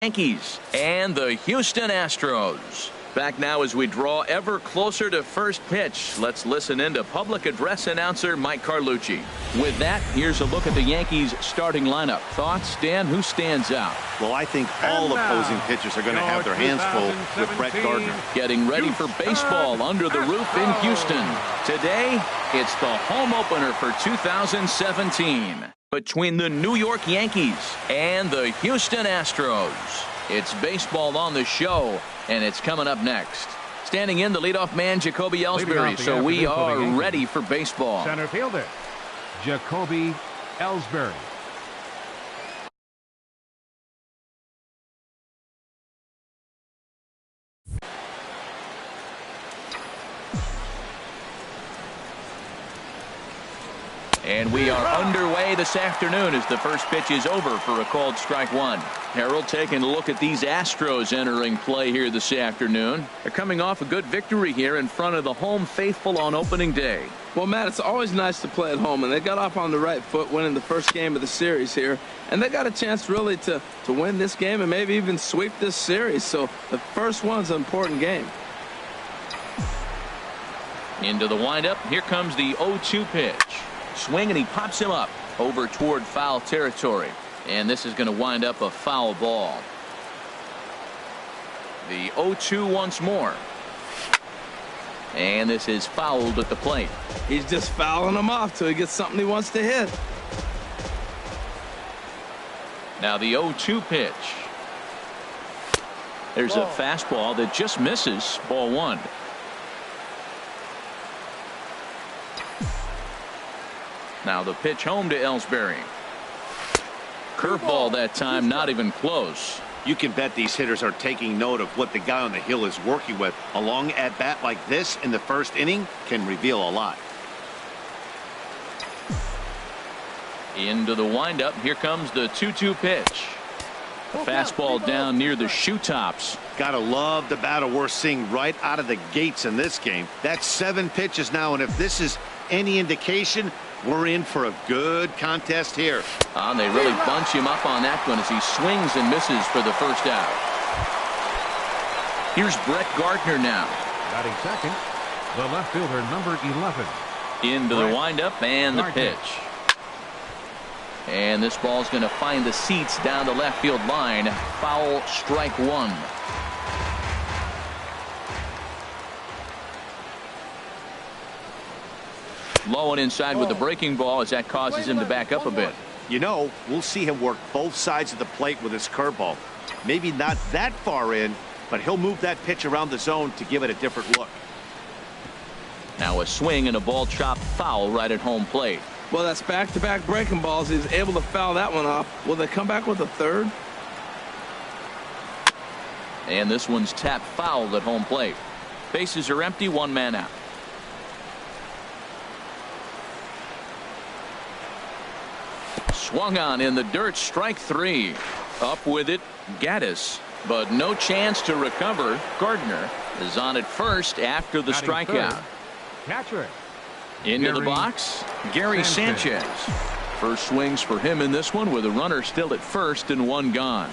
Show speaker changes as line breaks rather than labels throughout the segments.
Yankees and the Houston Astros. Back now as we draw ever closer to first pitch. Let's listen in to public address announcer Mike Carlucci. With that, here's a look at the Yankees starting lineup. Thoughts, Dan? Who stands out?
Well, I think all opposing pitchers are going to have their hands full with Brett Gardner.
Getting ready for baseball under the roof in Houston. Today, it's the home opener for 2017 between the New York Yankees and the Houston Astros. It's baseball on the show, and it's coming up next. Standing in, the leadoff man, Jacoby Ellsbury. So we are ready for baseball.
Center fielder, Jacoby Ellsbury.
And we are underway this afternoon as the first pitch is over for a called strike one. Harold, taking a look at these Astros entering play here this afternoon. They're coming off a good victory here in front of the home faithful on opening day.
Well, Matt, it's always nice to play at home, and they got off on the right foot winning the first game of the series here. And they got a chance really to win this game and maybe even sweep this series. So the first one's an important game.
Into the windup. Here comes the 0-2 pitch. Swing, and he pops him up over toward foul territory. And this is going to wind up a foul ball. The 0-2 once more. And this is fouled at the plate.
He's just fouling him off till he gets something he wants to hit.
Now the 0-2 pitch. There's a fastball that just misses. Ball one. Now the pitch home to Ellsbury. Curveball that time, not even close.
You can bet these hitters are taking note of what the guy on the hill is working with. A long at-bat like this in the first inning can reveal a lot.
Into the windup. Here comes the 2-2 pitch. The fastball down near the shoe tops.
Gotta love the battle we're seeing right out of the gates in this game. That's 7 pitches now, and if this is any indication, we're in for a good contest here.
They really bunch him up on that one as he swings and misses for the first out. Here's Brett Gardner now.
Batting second, the left fielder, number 11.
Into the windup and the pitch. And this ball's going to find the seats down the left field line. Foul, strike one. Low and inside with the breaking ball as that causes him to back up a bit.
You know, we'll see him work both sides of the plate with his curveball. Maybe not that far in, but he'll move that pitch around the zone to give it a different look.
Now a swing and a ball chopped foul right at home plate.
Well, that's back-to-back breaking balls. He's able to foul that one off. Will they come back with a third?
And this one's tapped foul at home plate. Bases are empty, one man out. Swung on in the dirt, strike three. Up with it, Gaddis, but no chance to recover. Gardner is on at first after the strikeout.
Catcher.
Into the box, Gary Sanchez. First swings for him in this one with a runner still at first and one gone.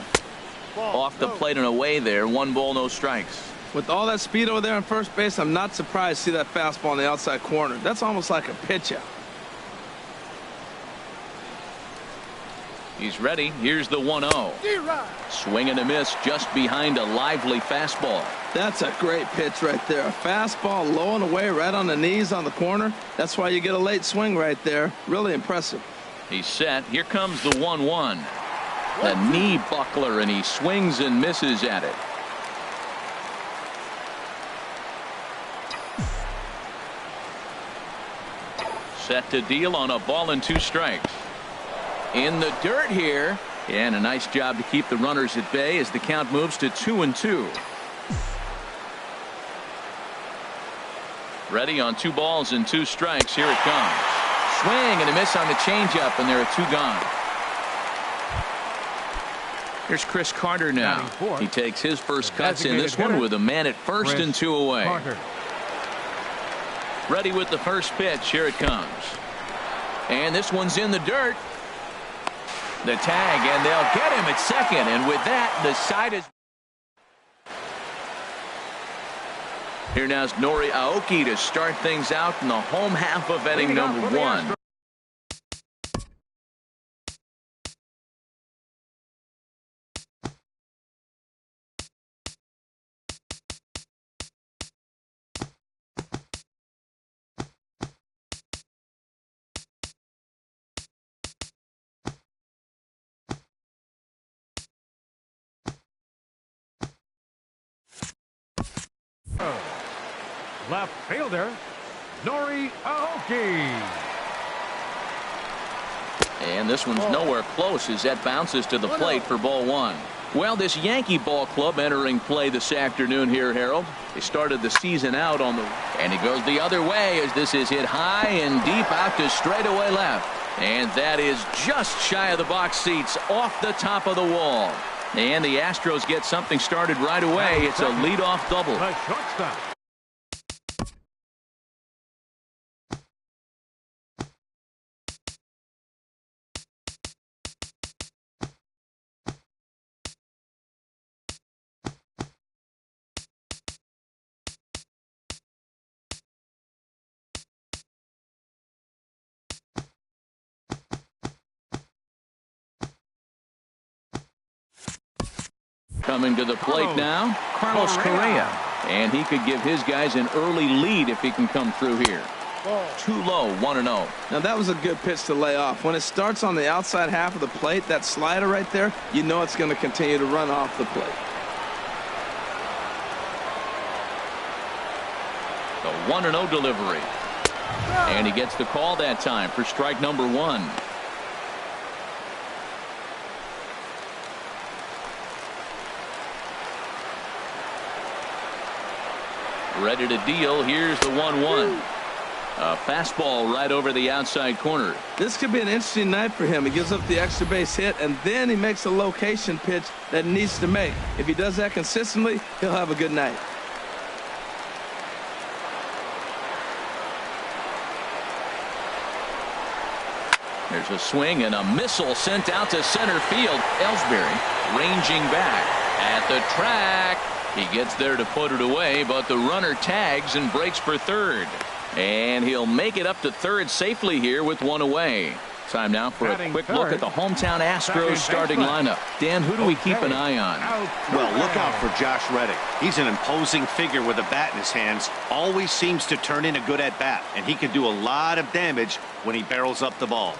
Off the plate and away there, 1 ball, no strikes.
With all that speed over there on first base, I'm not surprised to see that fastball in the outside corner. That's almost like a pitch out.
He's ready. Here's the 1-0. Swing and a miss just behind a lively fastball.
That's a great pitch right there. A fastball low and away right on the knees on the corner. That's why you get a late swing right there. Really impressive.
He's set. Here comes the 1-1. The knee buckler, and he swings and misses at it. Set to deal on a ball and 2 strikes. In the dirt here, and a nice job to keep the runners at bay as the count moves to 2-2. Ready on 2 balls and 2 strikes. Here it comes. Swing and a miss on the changeup, and there are 2 gone. Here's Chris Carter now. He takes his first cuts in this one with a man at first and 2 away. Ready with the first pitch. Here it comes. And this one's in the dirt. The tag, and they'll get him at second. And with that, the side is... Here now is Nori Aoki to start things out in the home half of inning number 1.
Left fielder, Nori Aoki.
And this one's nowhere close as that bounces to the plate for ball 1. Well, this Yankee ball club entering play this afternoon here, Harold. They started the season out on the... And he goes the other way as this is hit high and deep out to straightaway left. And that is just shy of the box seats off the top of the wall. And the Astros get something started right away. It's a leadoff double.
The shortstop.
Coming to the plate now, Carlos Correa. And he could give his guys an early lead if he can come through here. Too low, 1-0.
Now, that was a good pitch to lay off. When it starts on the outside half of the plate, that slider right there, you know it's going to continue to run off the plate.
The 1-0 delivery. And he gets the call that time for strike number 1. Ready to deal. Here's the 1-1. A fastball right over the outside corner.
This could be an interesting night for him. He gives up the extra base hit, and then he makes a location pitch that he needs to make. If he does that consistently, he'll have a good night.
There's a swing and a missile sent out to center field. Ellsbury ranging back at the track. He gets there to put it away, but the runner tags and breaks for third. And he'll make it up to third safely here with one away. Time now for a quick look at the hometown Astros starting lineup. Dan, who do we keep an eye on?
Well, look out for Josh Reddick. He's an imposing figure with a bat in his hands. Always seems to turn in a good at-bat, and he can do a lot of damage when he barrels up the ball.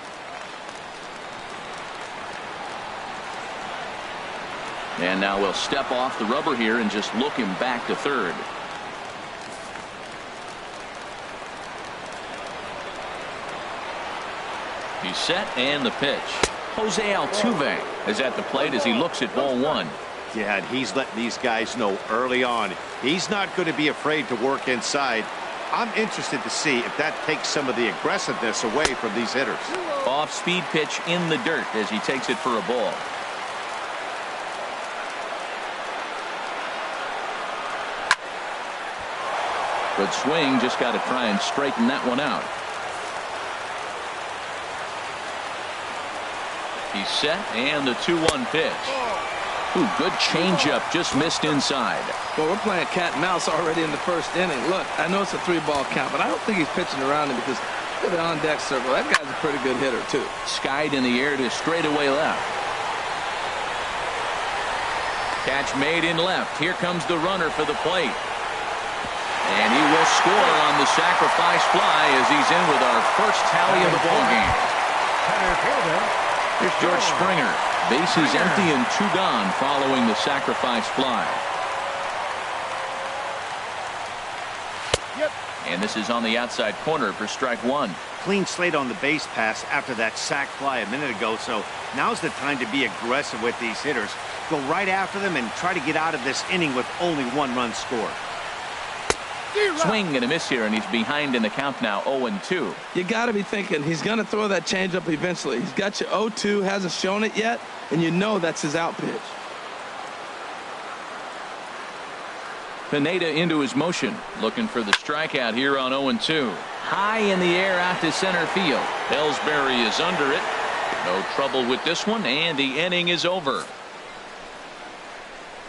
And now we'll step off the rubber here and just look him back to third. He's set and the pitch. Jose Altuve is at the plate as he looks at ball 1.
Yeah, and he's letting these guys know early on he's not going to be afraid to work inside. I'm interested to see if that takes some of the aggressiveness away from these hitters.
Off-speed pitch in the dirt as he takes it for a ball. Good swing, just got to try and straighten that one out. He's set and the 2-1 pitch. Ooh, good changeup, just missed inside.
Well, we're playing cat and mouse already in the first inning. Look, I know it's a 3-ball count, but I don't think he's pitching around him because look at the on-deck circle. That guy's a pretty good hitter, too.
Skied in the air to straightaway left. Catch made in left. Here comes the runner for the plate. And he will score on the sacrifice fly as he's in with our first tally of the ballgame. Here's George Springer. Bases empty and 2 gone following the sacrifice fly. And this is on the outside corner for strike 1.
Clean slate on the base pass after that sac fly a minute ago, so now's the time to be aggressive with these hitters. Go right after them and try to get out of this inning with only 1 run scored.
Swing and a miss here, and he's behind in the count now, 0-2.
You got to be thinking he's going to throw that changeup eventually. He's got you 0-2, hasn't shown it yet, and you know that's his out pitch.
Pineda into his motion, looking for the strikeout here on 0-2. High in the air out to center field. Ellsbury is under it. No trouble with this one, and the inning is over.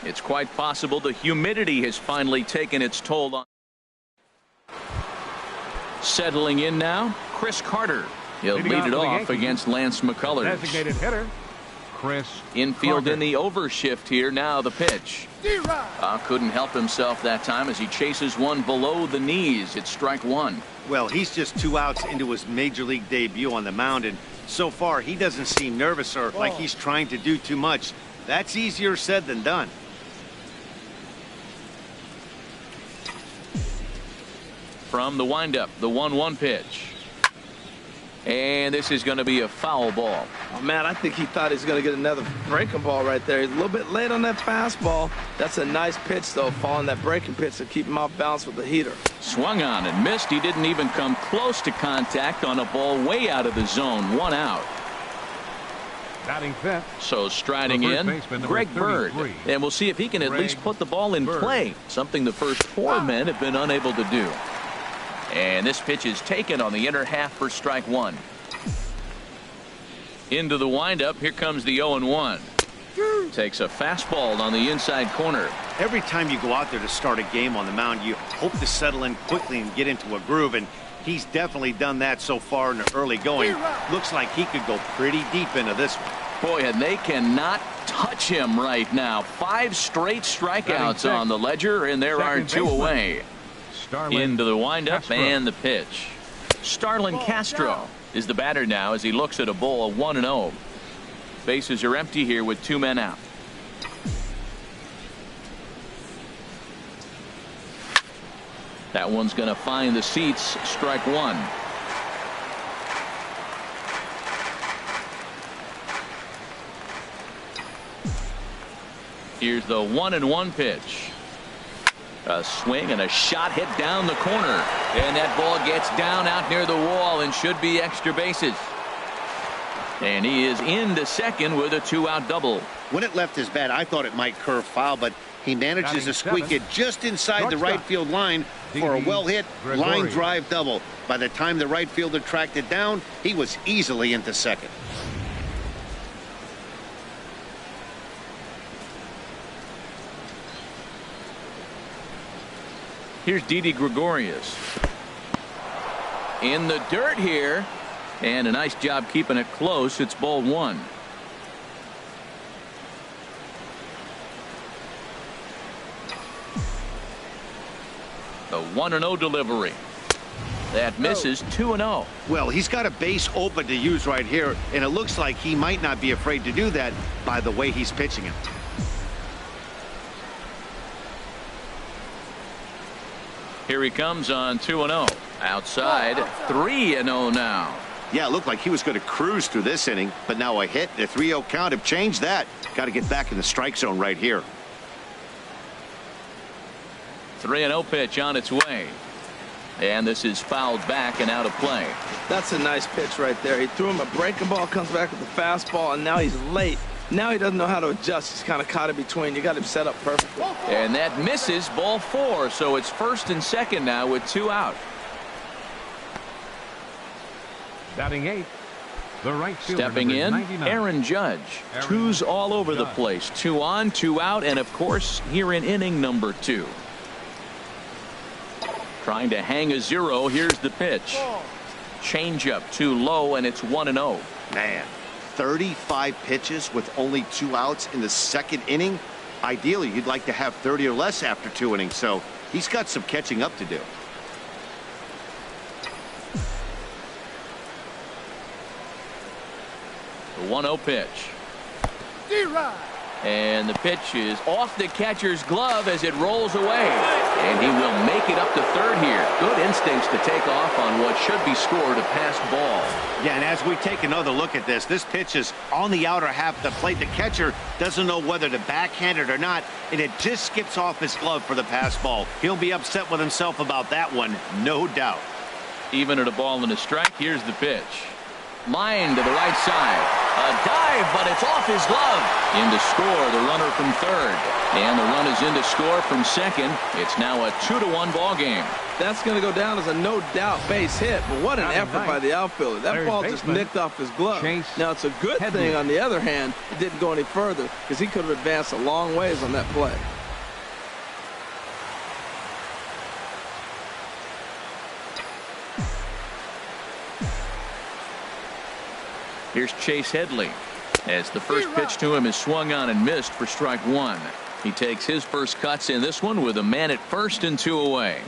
It's quite possible the humidity has finally taken its toll on. Settling in now, Chris Carter. He'll lead it off against Lance McCullers.
Designated hitter, Chris
Infield
Carter.
in the overshift here. Now the pitch. Couldn't help himself that time as he chases one below the knees. It's strike one.
Well, he's just 2 outs into his major league debut on the mound, and so far he doesn't seem nervous or like he's trying to do too much. That's easier said than done.
From the windup, the 1-1 pitch. And this is going to be a foul ball.
Oh, man, I think he thought he was going to get another breaking ball right there. He's a little bit late on that fastball. That's a nice pitch, though, following that breaking pitch to keep him off balance with the heater.
Swung on and missed. He didn't even come close to contact on a ball way out of the zone. 1 out.
Batting fifth.
So striding in, Greg Bird. And we'll see if he can at least put the ball in play, something the first 4 men have been unable to do. And this pitch is taken on the inner half for strike one. Into the windup. Here comes the 0-1. Takes a fastball on the inside corner.
Every time you go out there to start a game on the mound, you hope to settle in quickly and get into a groove, and he's definitely done that so far in the early going. Looks like he could go pretty deep into this one.
Boy, and they cannot touch him right now. 5 straight strikeouts on the ledger, and there are 2 away. Into the windup
Castro.
and the pitch. Starlin Castro is the batter now as he looks at a ball 1-0. Bases are empty here with 2 men out. That one's going to find the seats. Strike one. Here's the 1-1 pitch. A swing and a shot hit down the corner, and that ball gets down out near the wall and should be extra bases. And he is into second with a 2-out double.
When it left his bat, I thought it might curve foul, but he manages to squeak it just inside the right field line for a well-hit line drive double. By the time the right fielder tracked it down, he was easily into second.
Here's Didi Gregorius. In the dirt here. And a nice job keeping it close. It's ball 1. The 1-0 delivery. That misses. 2-0.
Well, he's got a base open to use right here, and it looks like he might not be afraid to do that by the way he's pitching it.
Here he comes on 2-0. Outside, 3-0 now.
Yeah, it looked like he was going to cruise through this inning, but now a hit and a 3-0 count have changed that. Got to get back in the strike zone right here.
3-0 pitch on its way. And this is fouled back and out of play.
That's a nice pitch right there. He threw him a breaking ball, comes back with the fastball, and now he's late. Now he doesn't know how to adjust. He's kind of caught in between. You got him set up perfectly.
And that misses. Ball 4. So it's first and second now with 2 out.
Batting 8th, the right fielder,
Stepping in,
99.
Aaron Judge. 2's all over the place. 2 on, 2 out, and of course here in inning number 2. Trying to hang a 0. Here's the pitch. Changeup too low, and it's 1-0.
Man, 35 pitches with only 2 outs in the second inning. Ideally, you'd like to have 30 or less after 2 innings, so he's got some catching up to do.
The 1-0 pitch. And the pitch is off the catcher's glove as it rolls away. And he will make it up to third here. Good instincts to take off on what should be scored a passed ball.
Yeah, and as we take another look at this pitch is on the outer half of the plate. The catcher doesn't know whether to backhand it or not, and it just skips off his glove for the pass ball. He'll be upset with himself about that one, no doubt.
Even at a ball and a strike, here's the pitch. Line to the right side. A dive, but it's off his glove. In to score, the runner from third. And the run is in to score from second. It's now a 2-1 ball game.
That's going to go down as a no-doubt base hit, but what an effort by the outfielder. That ball just nicked off his glove. Now, it's a good thing, on the other hand, it didn't go any further because he could have advanced a long ways on that play.
Here's Chase Headley as the first pitch to him is swung on and missed for strike one. He takes his first cuts in this one with a man at first and 2 away.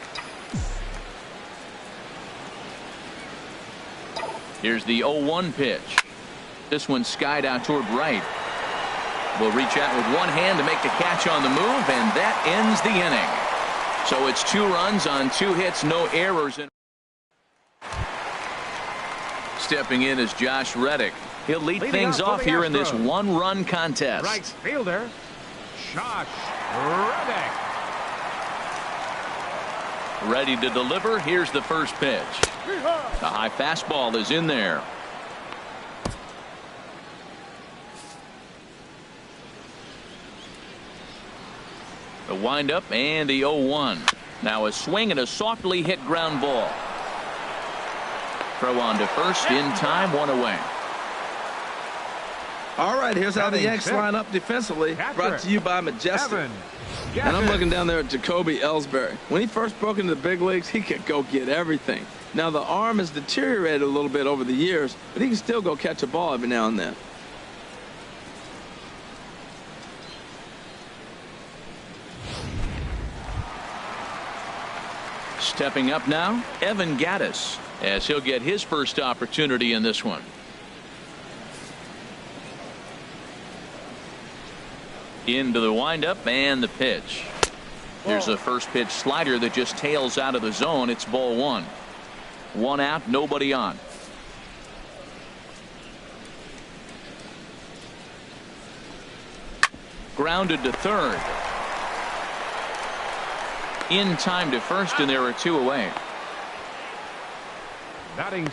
Here's the 0-1 pitch. This one skied out toward right. Will reach out with one hand to make the catch on the move, and that ends the inning. So it's 2 runs on 2 hits, no errors. Stepping in is Josh Reddick. He'll lead things off here in this 1-run contest.
Right fielder, Josh Reddick.
Ready to deliver. Here's the first pitch. The high fastball is in there. The windup and the 0-1. Now a swing and a softly hit ground ball. Throw on to first in time, 1 away.
All right, here's how the Yanks line up defensively. Brought to you by Majestic. And I'm looking down there at Jacoby Ellsbury. When he first broke into the big leagues, he could go get everything. Now, the arm has deteriorated a little bit over the years, but he can still go catch a ball every now and then.
Stepping up now, Evan Gattis, as he'll get his first opportunity in this one. Into the windup and the pitch. There's a first pitch slider that just tails out of the zone. It's ball 1. 1 out, nobody on. Grounded to third. In time to first, and there are 2 away.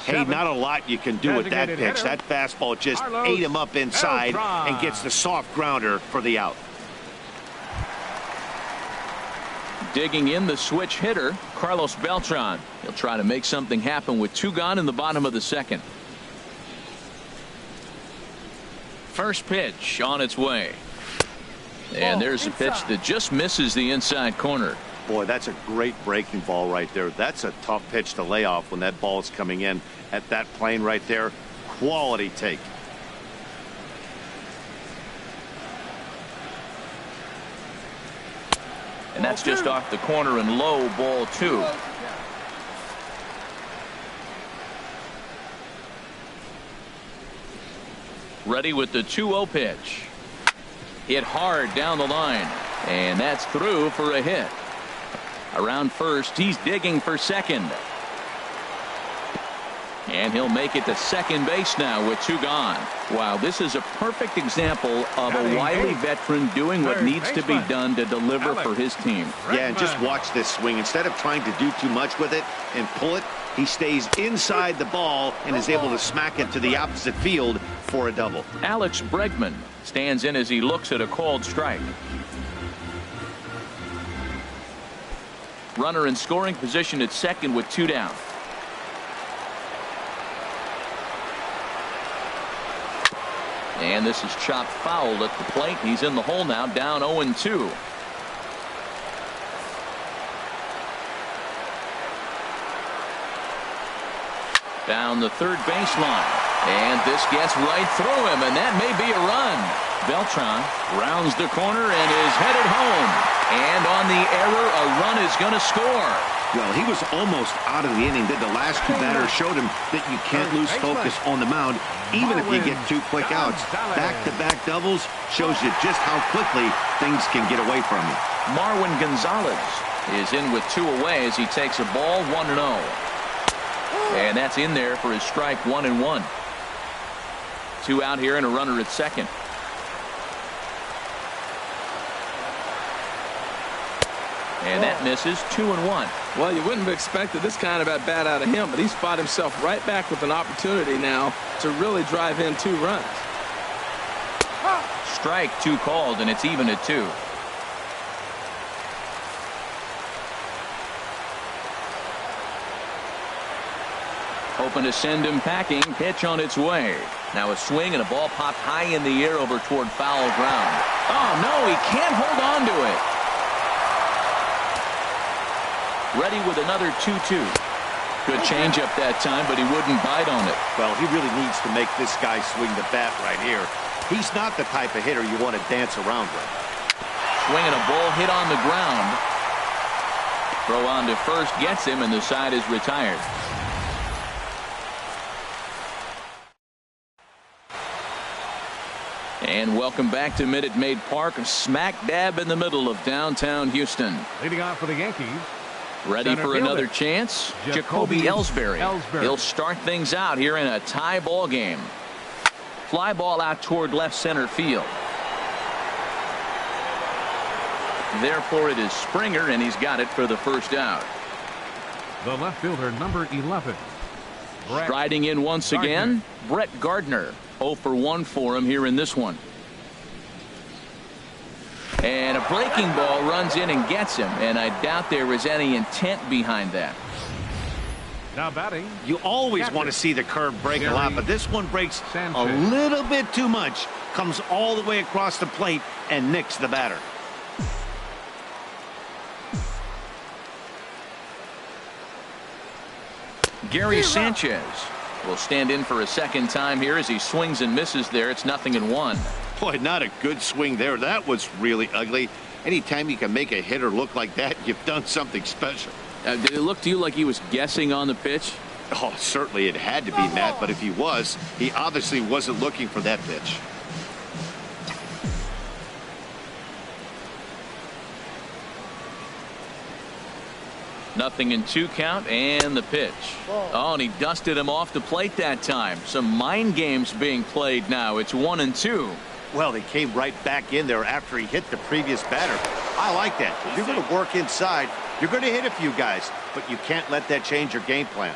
Hey, not a lot you can do with that pitch. That fastball just ate him up inside and gets the soft grounder for the out.
Digging in, the switch hitter, Carlos Beltran. He'll try to make something happen with 2 gone in the bottom of the second. First pitch on its way. And there's a pitch that just misses the inside corner.
Boy, that's a great breaking ball right there. That's a tough pitch to lay off when that ball is coming in at that plane right there. Quality take.
And that's just off the corner and low, ball 2. Ready with the 2-0 pitch. Hit hard down the line. And that's through for a hit. Around first, he's digging for second. And he'll make it to second base now with 2 gone. Wow, this is a perfect example of a wily veteran doing what needs to be done to deliver for his team.
Yeah, and just watch this swing. Instead of trying to do too much with it and pull it, he stays inside the ball and is able to smack it to the opposite field for a double.
Alex Bregman stands in as he looks at a called strike. Runner in scoring position at second with 2 down. And this is chopped foul at the plate. He's in the hole now, down 0-2. Down the third baseline. And this gets right through him, and that may be a run. Beltran rounds the corner and is headed home. And on the error, a run is going to score.
Well, he was almost out of the inning. The last 2 batters showed him that you can't lose focus on the mound, even if you get 2 quick outs. Back-to-back doubles shows you just how quickly things can get away from you.
Marwin Gonzalez is in with 2 away as he takes a ball 1-0. And that's in there for his strike 1-1. 2 out here and a runner at second. And that misses. 2-1.
Well, you wouldn't have expected this kind of at bat out of him, but he's fought himself right back with an opportunity now to really drive in 2 runs.
strike, 2 called, and it's even at 2. Hoping to send him packing. Pitch on its way. Now a swing and a ball popped high in the air over toward foul ground. Oh, no, he can't hold on to it. Ready with another 2-2. Good changeup that time, but he wouldn't bite on it.
Well, he really needs to make this guy swing the bat right here. He's not the type of hitter you want to dance around with.
Swinging a ball hit on the ground. Throw on to first gets him, and the side is retired. And welcome back to Minute Maid Park, smack dab in the middle of downtown Houston.
Leading off for the Yankees.
Ready
Center
for
fielder,
another chance?
Jacoby
Ellsbury.
Ellsbury.
He'll start things out here in a tie ball game. Fly ball out toward left center field. Therefore, it is Springer, and he's got it for the first out.
The left fielder, number 11.
Striding in once again, Brett Gardner. 0 for 1 for him here in this one. And a breaking ball runs in and gets him, and I doubt there was any intent behind that.
Now batting.
You always want to see the curve break a lot, but this one breaks a little bit too much. Comes all the way across the plate and nicks the batter.
Gary Sanchez will stand in for a second time here as he swings and misses there. It's 0-1.
Boy, not a good swing there. That was really ugly. Anytime you can make a hitter look like that, you've done something special.
Did it look to you like he was guessing on the pitch?
Oh, certainly it had to be, Matt, but if he was, he obviously wasn't looking for that pitch.
Nothing in 2 count, and the pitch. Oh, and he dusted him off the plate that time. Some mind games being played now. It's 1-2.
Well, he came right back in there after he hit the previous batter. I like that. If you're going to work inside, you're going to hit a few guys, but you can't let that change your game plan.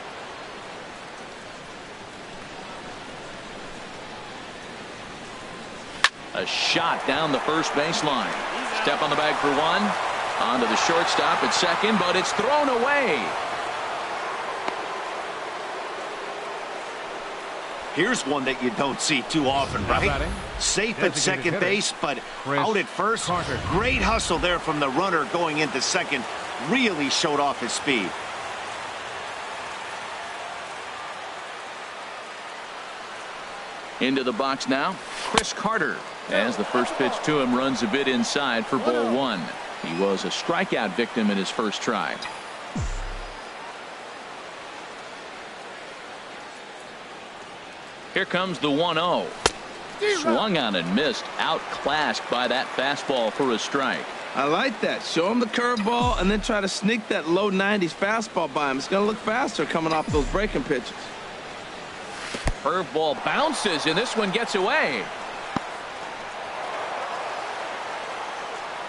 A shot down the first baseline. Step on the bag for 1. On to the shortstop at second, but it's thrown away.
Here's one that you don't see too often, right? Safe at second base, but out at first. Great hustle there from the runner going into second. Really showed off his speed.
Into the box now, Chris Carter. As the first pitch to him runs a bit inside for ball 1. He was a strikeout victim in his first try. Here comes the 1-0. Swung on and missed. Outclassed by that fastball for a strike.
I like that. Show him the curveball and then try to sneak that low 90s fastball by him. It's going to look faster coming off those breaking pitches.
Curveball bounces, and this one gets away.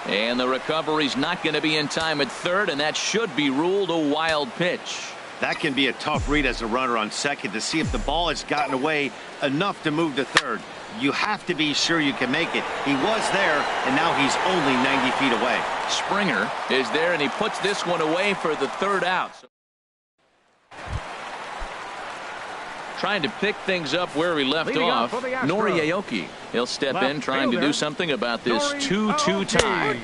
And the recovery's not going to be in time at third, and that should be ruled a wild pitch.
That can be a tough read as a runner on second to see if the ball has gotten away enough to move to third. You have to be sure you can make it. He was there, and now he's only 90 feet away.
Springer is there, and he puts this one away for the third out. Trying to pick things up where we left off. Nori Aoki. He'll step in trying to do something about this 2-2 tie.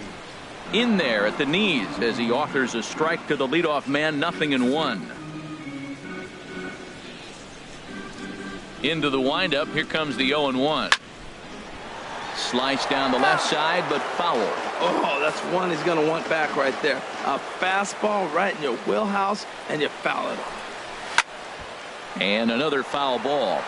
In there at the knees as he offers a strike to the leadoff man. 0-1. Into the windup. Here comes the 0-1. Slice down the left side, but foul.
Oh, that's one he's going to want back right there. A fastball right in your wheelhouse, and you foul it off.
And another foul ball.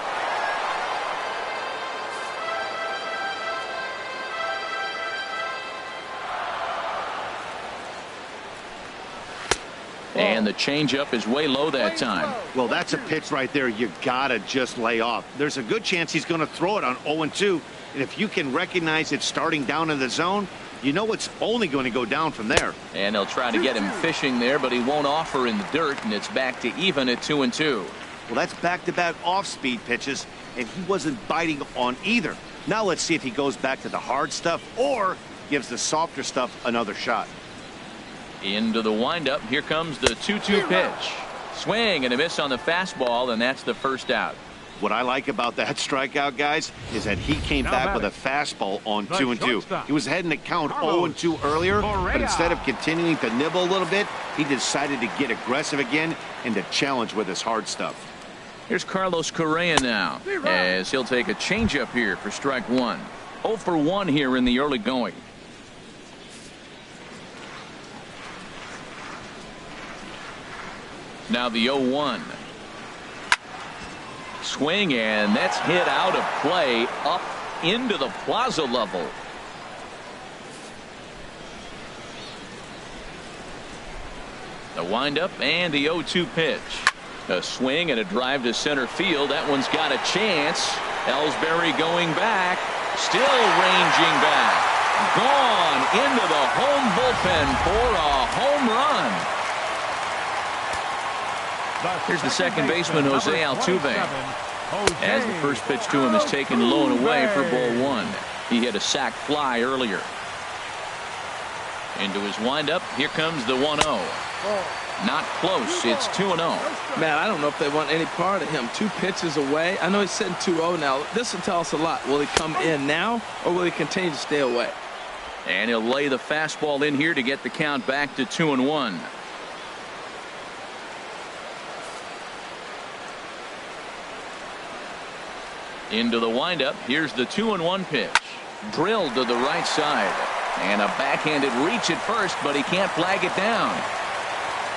And the changeup is way low that time.
Well, that's a pitch right there you gotta just lay off. There's a good chance he's going to throw it on 0-2, and if you can recognize it starting down in the zone, you know it's only going to go down from there.
And they'll try to get him fishing there, but he won't offer in the dirt, and it's back to even at 2-2.
Well, that's back-to-back off-speed pitches, and he wasn't biting on either. Now let's see if he goes back to the hard stuff or gives the softer stuff another shot.
Into the windup. Here comes the 2-2 pitch. Swing and a miss on the fastball, and that's the first out.
What I like about that strikeout, guys, is that he came back with a fastball on 2-2. He was heading to count 0-2 earlier, but instead of continuing to nibble a little bit, he decided to get aggressive again and to challenge with his hard stuff.
Here's Carlos Correa now, as he'll take a changeup here for strike one. 0 for 1 here in the early going. Now the 0-1. Swing, and that's hit out of play up into the plaza level. The windup and the 0-2 pitch. A swing and a drive to center field. That one's got a chance. Ellsbury going back. Still ranging back. Gone into the home bullpen for a home run. Here's the second baseman, Jose Altuve. As the first pitch to him is taken low and away for ball one. He hit a sac fly earlier. Into his windup. Here comes the 1-0. Not close. It's 2-0.
Man, I don't know if they want any part of him. 2 pitches away. I know he's sitting 2-0 now. This will tell us a lot. Will he come in now, or will he continue to stay away?
And he'll lay the fastball in here to get the count back to 2-1. Into the windup. Here's the 2-1 pitch. Drilled to the right side. And a backhanded reach at first, but he can't flag it down.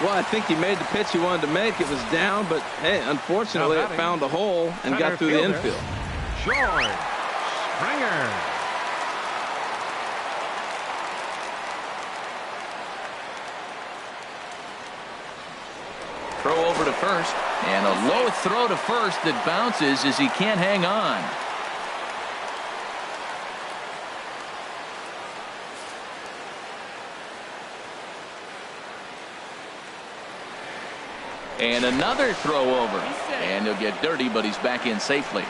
Well, I think he made the pitch he wanted to make. It was down, but hey, unfortunately, it found the hole and got through the infield.
George Springer.
Throw over to first, and a low throw to first that bounces as he can't hang on. And another throw over, and he'll get dirty, but he's back in safely.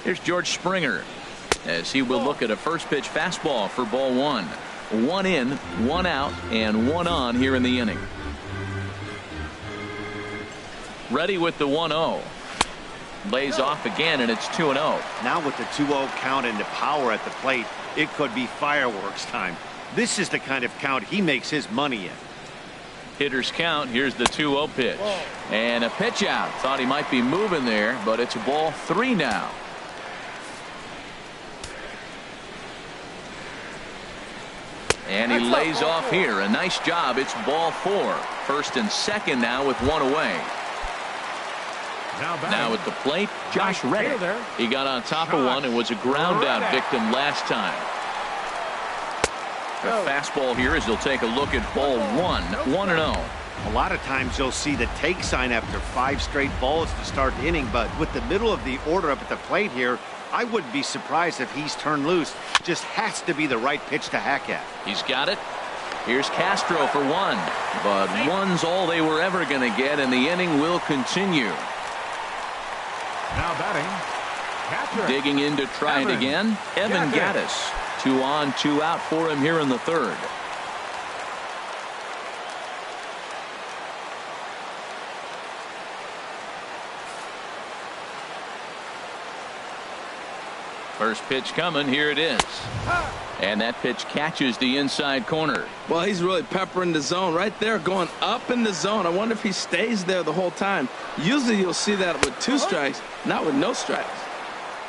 Here's George Springer, as he will look at a first pitch fastball for ball one. 1 in, 1 out, and 1 on here in the inning. Ready with the 1-0. Lays off again, and it's 2-0.
Now with the 2-0 count and the power at the plate, it could be fireworks time. This is the kind of count he makes his money in.
Hitters count. Here's the 2-0 pitch. And a pitch out. Thought he might be moving there, but it's ball 3 now. And he lays off here. A nice job. It's ball 4. First and second now with 1 away. Now at the plate, Josh Reddick. He got on top of one and was a ground out victim last time. A fastball here as he'll take a look at ball 1. 1-0.
A lot of times you'll see the take sign after 5 straight balls to start the inning, but with the middle of the order up at the plate here, I wouldn't be surprised if he's turned loose. Just has to be the right pitch to hack at.
He's got it. Here's Castro for 1. But 1's all they were ever going to get, and the inning will continue.
Now batting, catcher.
Digging in to try it again. Evan Gattis. 2 on, 2 out for him here in the third. First pitch coming. Here it is. And that pitch catches the inside corner.
Well, he's really peppering the zone right there, going up in the zone. I wonder if he stays there the whole time. Usually you'll see that with 2 strikes, not with no strikes.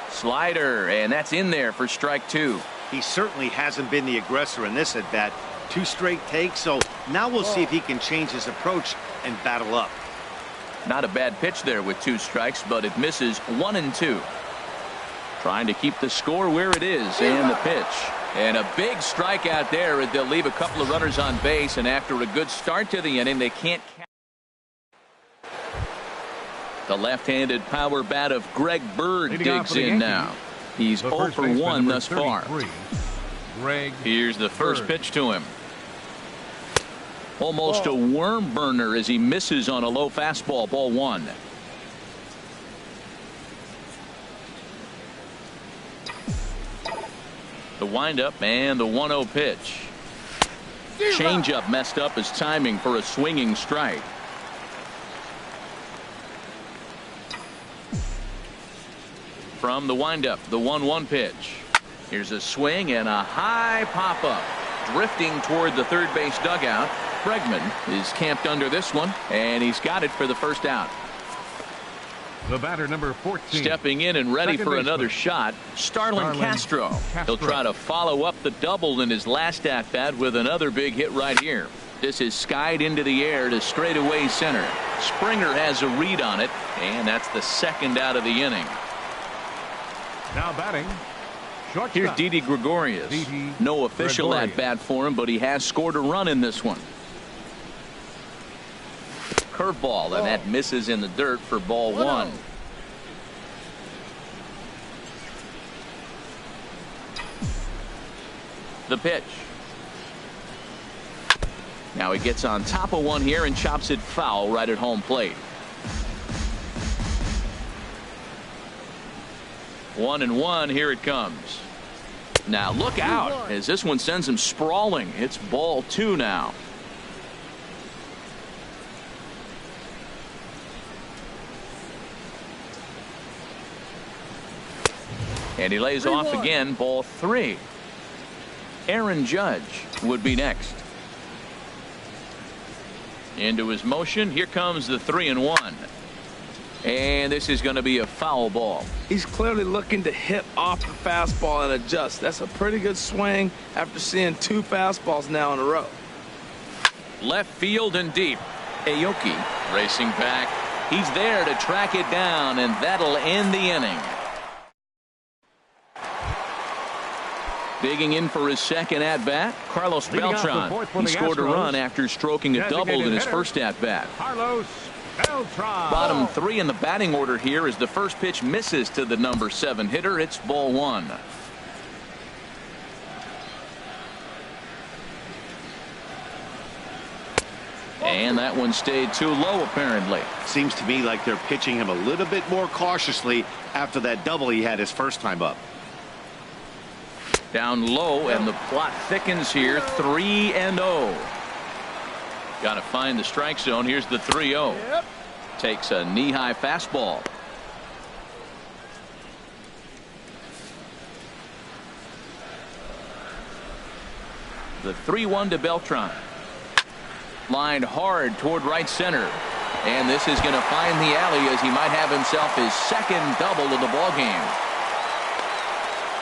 Slider, and that's in there for strike 2.
He certainly hasn't been the aggressor in this at bat. 2 straight takes, so now we'll see if he can change his approach and battle up.
Not a bad pitch there with 2 strikes, but it misses 1 and 2. Trying to keep the score where it is, and the pitch. And a big strikeout there as they'll leave a couple of runners on base, and after a good start to the inning, they can't. The left-handed power bat of Greg Bird digs in now. He's 0 for 1 thus far.
Greg.
Here's the first
Bird.
pitch to him. Almost a worm burner as he misses on a low fastball. Ball one. The windup and the 1-0 pitch. Changeup messed up his timing for a swinging strike. From the windup, the 1-1 pitch. Here's a swing and a high pop-up. Drifting toward the third base dugout. Bregman is camped under this one, and he's got it for the first out.
The batter, number 14.
Stepping in and ready
Second
for
baseman.
another shot, Starlin Castro. He'll try to follow up the double in his last at-bat with another big hit right here. This is skied into the air to straightaway center. Springer has a read on it, and that's the second out of the inning.
Now batting. Shortstop.
Here's Didi Gregorius. No official
Gregorius.
at-bat for him, but he has scored a run in this one. Curveball, and that misses in the dirt for ball one. The pitch. Now he gets on top of one here and chops it foul right at home plate. 1-1. Here it comes. Now look out as this one sends him sprawling. It's ball two now. And he lays off again. Ball three. Aaron Judge would be next. Into his motion. Here comes the 3-1. And this is going to be a foul ball.
He's clearly looking to hit off the fastball and adjust. That's a pretty good swing after seeing two fastballs now in a row.
Left field and deep. Aoki racing back. He's there to track it down, and that'll end the inning. Digging in for his second at-bat, Carlos Beltran. He scored a run after stroking a double in his first at-bat.
Carlos Beltran.
Bottom three in the batting order here as the first pitch misses to the number 7 hitter. It's ball one. And that one stayed too low apparently.
Seems to me like they're pitching him a little bit more cautiously after that double he had his first time up.
Down low, and the plot thickens here. 3-0. Got to find the strike zone. Here's the 3-0. Takes a knee-high fastball. The 3-1 to Beltran. Lined hard toward right center. And this is going to find the alley as he might have himself his second double of the ballgame.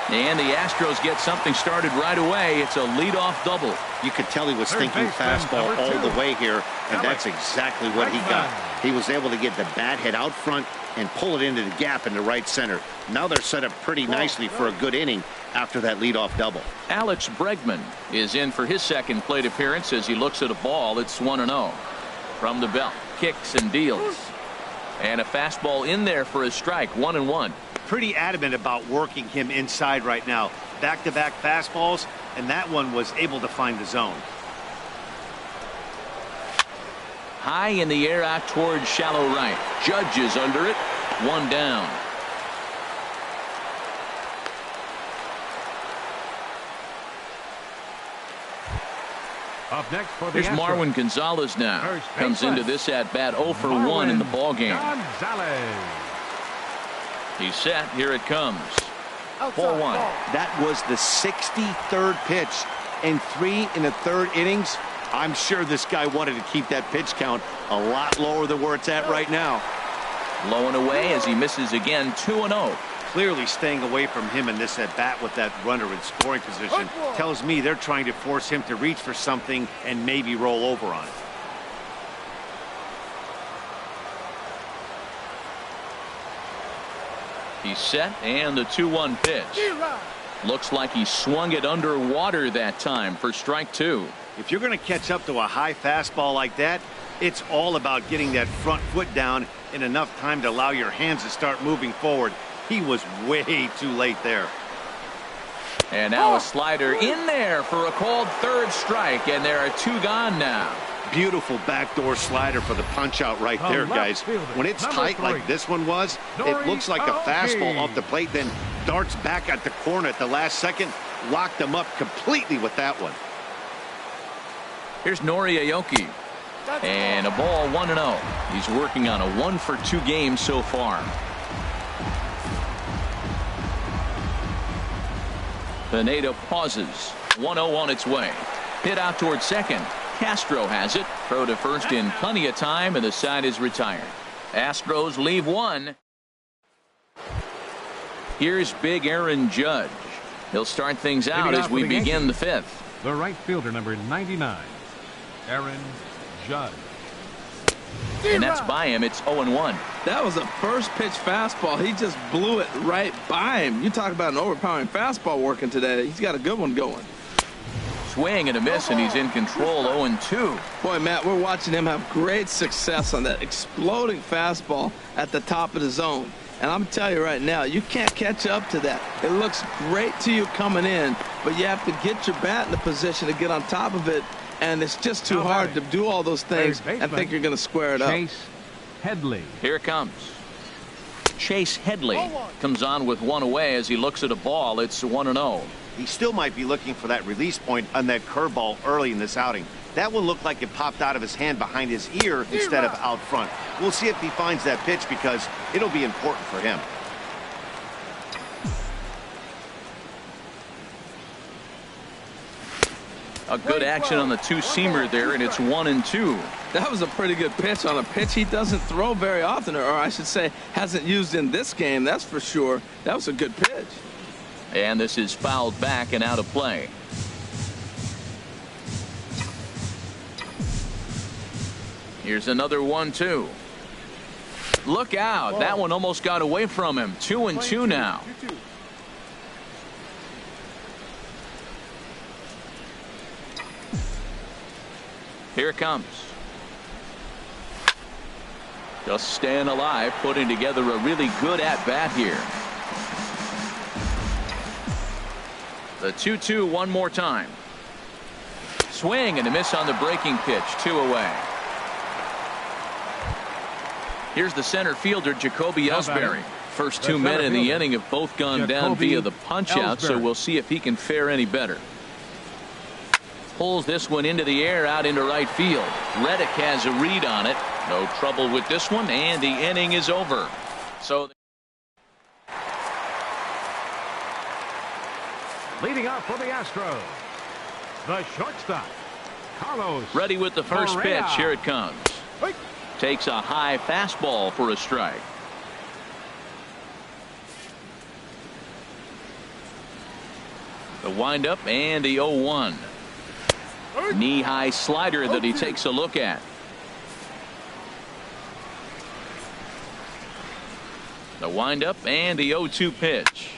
And the Astros get something started right away. It's a leadoff double.
You could tell he was thinking fastball all the way here, and that's exactly what he got. He was able to get the bat head out front and pull it into the gap in the right center. Now they're set up pretty nicely for a good inning after that leadoff double.
Alex Bregman is in for his second plate appearance as he looks at a ball. It's 1-0. From the belt, kicks and deals. And a fastball in there for a strike. 1-1.
Pretty adamant about working him inside right now. Back-to-back fastballs, and that one was able to find the zone.
High in the air out towards shallow right. Judge is under it. One down.
Up next for the
Here's
Astros.
Marwin Gonzalez now.
First
Comes
baseman.
into this at-bat 0 for 1 in the ballgame.
Gonzalez.
He's set. Here it comes. Ball one.
That was the 63rd pitch and 3 1/3 innings. I'm sure this guy wanted to keep that pitch count a lot lower than where it's at right now.
Low and away as he misses again. 2-0.
Clearly staying away from him in this at-bat with that runner in scoring position tells me they're trying to force him to reach for something and maybe roll over on it.
He's set, and the 2-1 pitch. Looks like he swung it underwater that time for strike two.
If you're going to catch up to a high fastball like that, it's all about getting that front foot down in enough time to allow your hands to start moving forward. He was way too late there.
And now a slider in there for a called third strike, and there are 2 gone now.
Beautiful backdoor slider for the punch out right there, guys. When it's tight like this one was, it looks like a fastball off the plate, then darts back at the corner at the last second. Locked them up completely with that one.
Here's Nori Aoki. And a ball 1-0. He's working on a 1-for-2 game so far. Pineda pauses. 1-0 on its way. Hit out towards second. Castro has it. Throw to first in plenty of time, and the side is retired. Astros leave 1. Here's big Aaron Judge. He'll start things out as we begin the 5th.
The right fielder, number 99, Aaron Judge.
And that's by him. It's 0-1.
That was a first pitch fastball. He just blew it right by him. You talk about an overpowering fastball working today. He's got a good one going.
Swing and a miss, and he's in control. 0-2.
Boy, Matt, we're watching him have great success on that exploding fastball at the top of the zone. And I'm telling you right now, you can't catch up to that. It looks great to you coming in, but you have to get your bat in the position to get on top of it. And it's just too hard to do all those things and think you're going to square it up.
Chase Headley.
Here it comes. Chase Headley comes on with 1 away as he looks at a ball. It's 1-0.
He still might be looking for that release point on that curveball early in this outing. That one looked like it popped out of his hand behind his ear instead of out front. We'll see if he finds that pitch because it'll be important for him.
A good action on the two-seamer there, and it's 1-2.
That was a pretty good pitch on a pitch he doesn't throw very often, or I should say hasn't used in this game, that's for sure. That was a good pitch.
And this is fouled back and out of play. Here's another 1-2. Look out. That one almost got away from him. 2-2 now. Here it comes. Just staying alive, putting together a really good at-bat here. The 2-2 one more time. Swing and a miss on the breaking pitch. 2 away. Here's the center fielder, Jacoby Ellsbury. First 2 men in the inning have both gone down via the punch-out, so we'll see if he can fare any better. Pulls this one into the air out into right field. Reddick has a read on it. No trouble with this one, and the inning is over. So
Leading off for the Astros, the shortstop, Carlos.
Ready with the first
Correa.
pitch. Here it comes. Takes a high fastball for a strike. The windup and the 0-1. Knee-high slider that he takes a look at. The windup and the 0-2 pitch.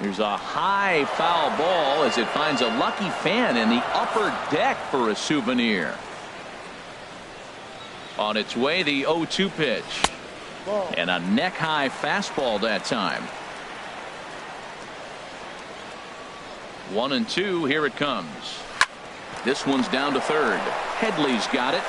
There's a high foul ball as it finds a lucky fan in the upper deck for a souvenir. On its way, the 0-2 pitch. And a neck-high fastball that time. 1-2. Here it comes. This one's down to third. Headley's got it.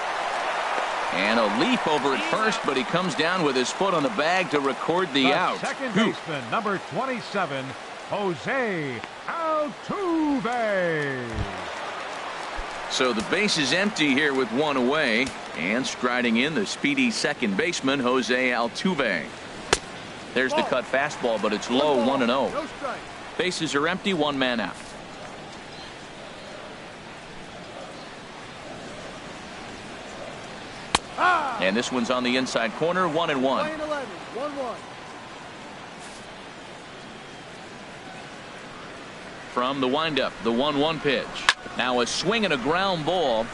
And a leap over at first, but he comes down with his foot on the bag to record the out.
Second baseman, number 27, Jose Altuve.
So the base is empty here with 1 away. And striding in, the speedy second baseman, Jose Altuve. There's the cut fastball, but it's low. 1-0. Bases are empty. 1 man out. And this one's on the inside corner. 1-1.
1-1.
From the windup, the 1-1 pitch. Now a swing and a ground ball.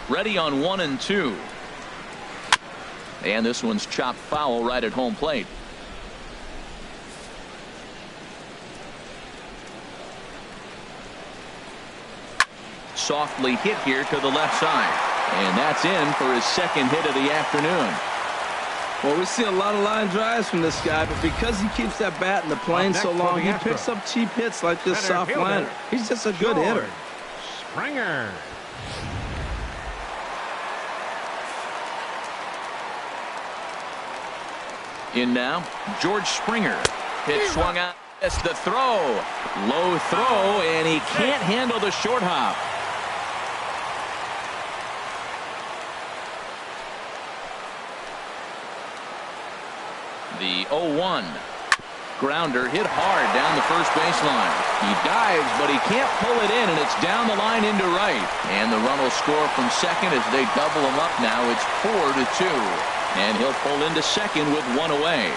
Ready on 1-2. And this one's chopped foul right at home plate. Softly hit here to the left side. And that's in for his second hit of the afternoon.
Well, we see a lot of line drives from this guy, but because he keeps that bat in the plane so long, he picks up cheap hits like this soft liner. He's just a good hitter.
Springer.
In now, George Springer. Pitch swung out. That's the throw. Low throw, and he can't handle the short hop. The 0-1. Grounder hit hard down the first baseline. He dives, but he can't pull it in, and it's down the line into right. And the run will score from second as they double him up now. It's 4-2. And he'll pull into second with one away.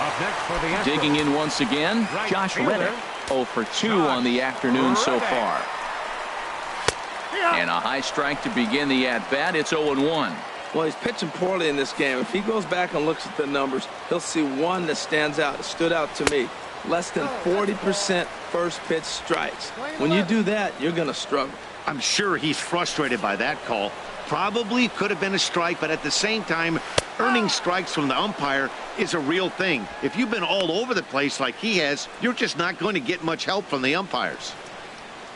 Up next for the Astros.
Digging in once again, Josh Reddick. 0 for 2 on the afternoon so far. And a high strike to begin the at-bat. It's 0-1.
Well, he's pitching poorly in this game. If he goes back and looks at the numbers, he'll see one that stands out. It stood out to me. Less than 40% first pitch strikes. When you do that, you're going to struggle.
I'm sure he's frustrated by that call. Probably could have been a strike, but at the same time, earning strikes from the umpire is a real thing. If you've been all over the place like he has, you're just not going to get much help from the umpires.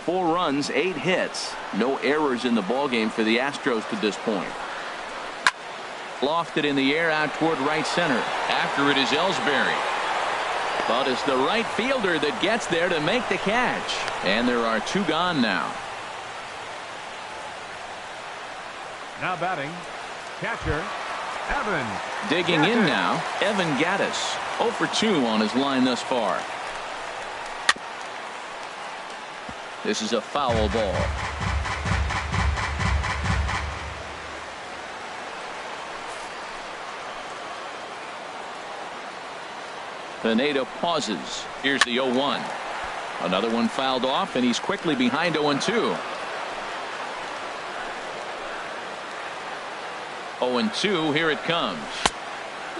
4 runs, 8 hits. No errors in the ballgame for the Astros to this point. Lofted in the air out toward right center. After it is Ellsbury. But it's the right fielder that gets there to make the catch. And there are 2 gone now.
Now batting, catcher, Evan.
Digging in now, Evan Gattis. 0 for 2 on his line thus far. This is a foul ball. Pineda pauses. Here's the 0-1. Another one fouled off, and he's quickly behind 0-2. 0-2, here it comes.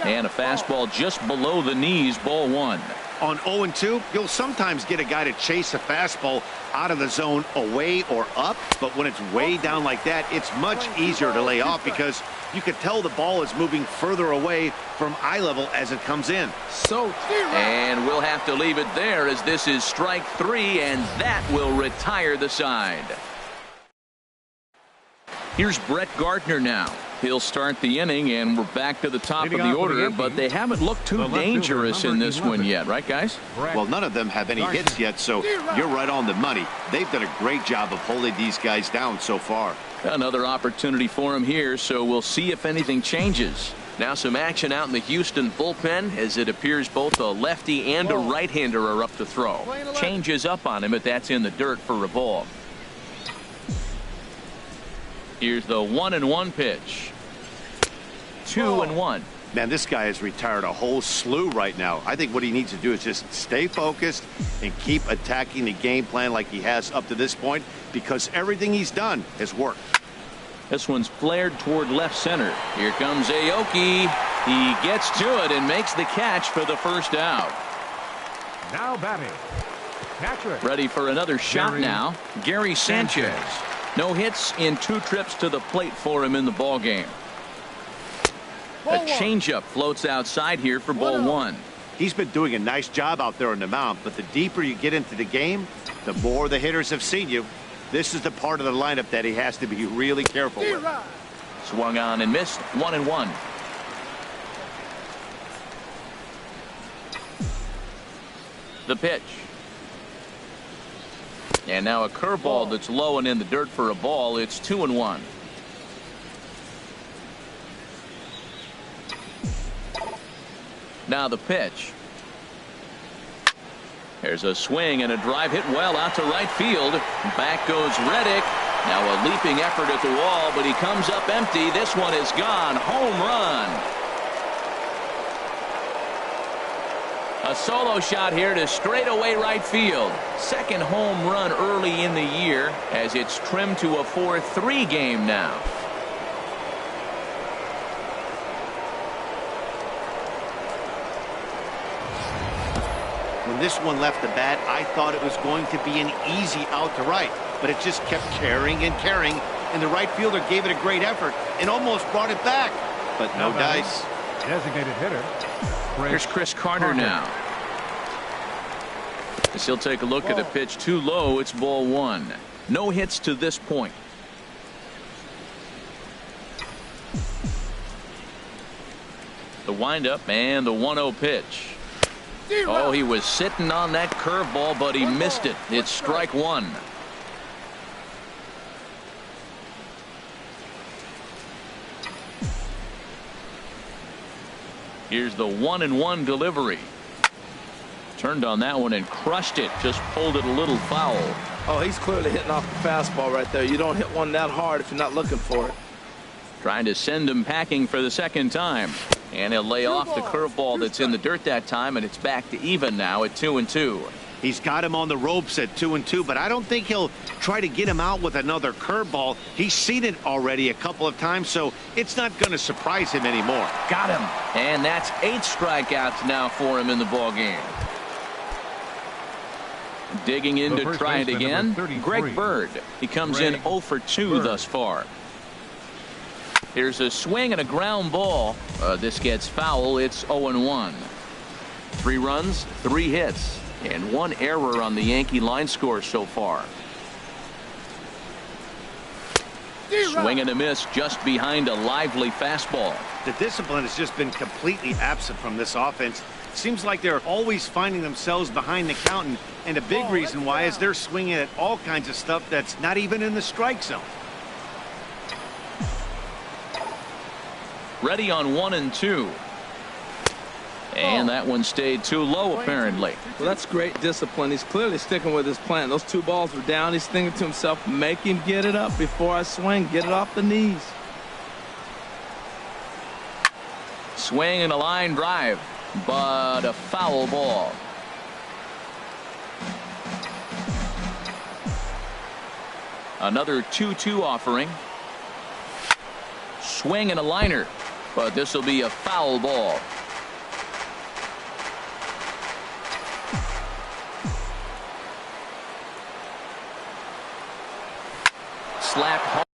And a fastball just below the knees, ball 1.
On 0-2, you'll sometimes get a guy to chase a fastball out of the zone away or up, but when it's way down like that, it's much easier to lay off because you can tell the ball is moving further away from eye level as it comes in.
And we'll have to leave it there as this is strike 3, and that will retire the side. Here's Brett Gardner now. He'll start the inning, and we're back to the top of the order, but they haven't looked too dangerous in this one yet, right, guys?
Well, none of them have any hits yet, so you're right on the money. They've done a great job of holding these guys down so far.
Another opportunity for him here, so we'll see if anything changes. Now some action out in the Houston bullpen as it appears both a lefty and a right-hander are up to throw. Changes up on him, but that's in the dirt for a ball. Here's the 1-1 pitch. 2-1.
Man, this guy has retired a whole slew right now. I think what he needs to do is just stay focused and keep attacking the game plan like he has up to this point, because everything he's done has worked.
This one's flared toward left center. Here comes Aoki. He gets to it and makes the catch for the first out.
Now batting, catcher.
Ready for another shot now, Gary Sanchez. No hits in 2 trips to the plate for him in the ball game. A changeup floats outside here for ball 1.
He's been doing a nice job out there on the mound, but the deeper you get into the game, the more the hitters have seen you. This is the part of the lineup that he has to be really careful with.
Swung on and missed. 1-1. The pitch. And now a curveball that's low and in the dirt for a ball. It's 2-1. Now the pitch. There's a swing and a drive hit well out to right field. Back goes Reddick. Now a leaping effort at the wall, but he comes up empty. This one is gone. Home run. A solo shot here to straightaway right field. Second home run early in the year as it's trimmed to a 4-3 game now.
When this one left the bat, I thought it was going to be an easy out to right, but it just kept carrying and carrying, and the right fielder gave it a great effort and almost brought it back, but no dice.
Designated hitter.
Here's Chris Carter now. As he'll take a look at a pitch too low, it's ball one. No hits to this point. The windup and the 1-0 pitch. Oh, he was sitting on that curveball, but he missed it. It's strike one. Here's the 1-1 delivery. Turned on that one and crushed it. Just pulled it a little foul.
Oh, he's clearly hitting off the fastball right there. You don't hit one that hard if you're not looking for it.
Trying to send him packing for the second time. And he'll lay off the curveball that's in the dirt that time, and it's back to even now at 2-2.
He's got him on the ropes at 2-2, but I don't think he'll try to get him out with another curveball. He's seen it already a couple of times, so it's not going to surprise him anymore.
Got him. And that's 8 strikeouts now for him in the ballgame. Digging in to try it again, Greg Bird. He comes in 0 for 2 thus far. Here's a swing and a ground ball. This gets foul. It's 0-1. 3 runs, 3 hits, and 1 error on the Yankee line score so far. Swing and a miss just behind a lively fastball.
The discipline has just been completely absent from this offense. Seems like they're always finding themselves behind the count, and a big reason why is they're swinging at all kinds of stuff that's not even in the strike zone.
Ready on 1-2. And that one stayed too low, apparently.
Well, that's great discipline. He's clearly sticking with his plan. Those 2 balls were down. He's thinking to himself, make him get it up before I swing. Get it off the knees.
Swing and a line drive, but a foul ball. Another 2-2 offering. Swing and a liner, but this will be a foul ball. Slapped hard.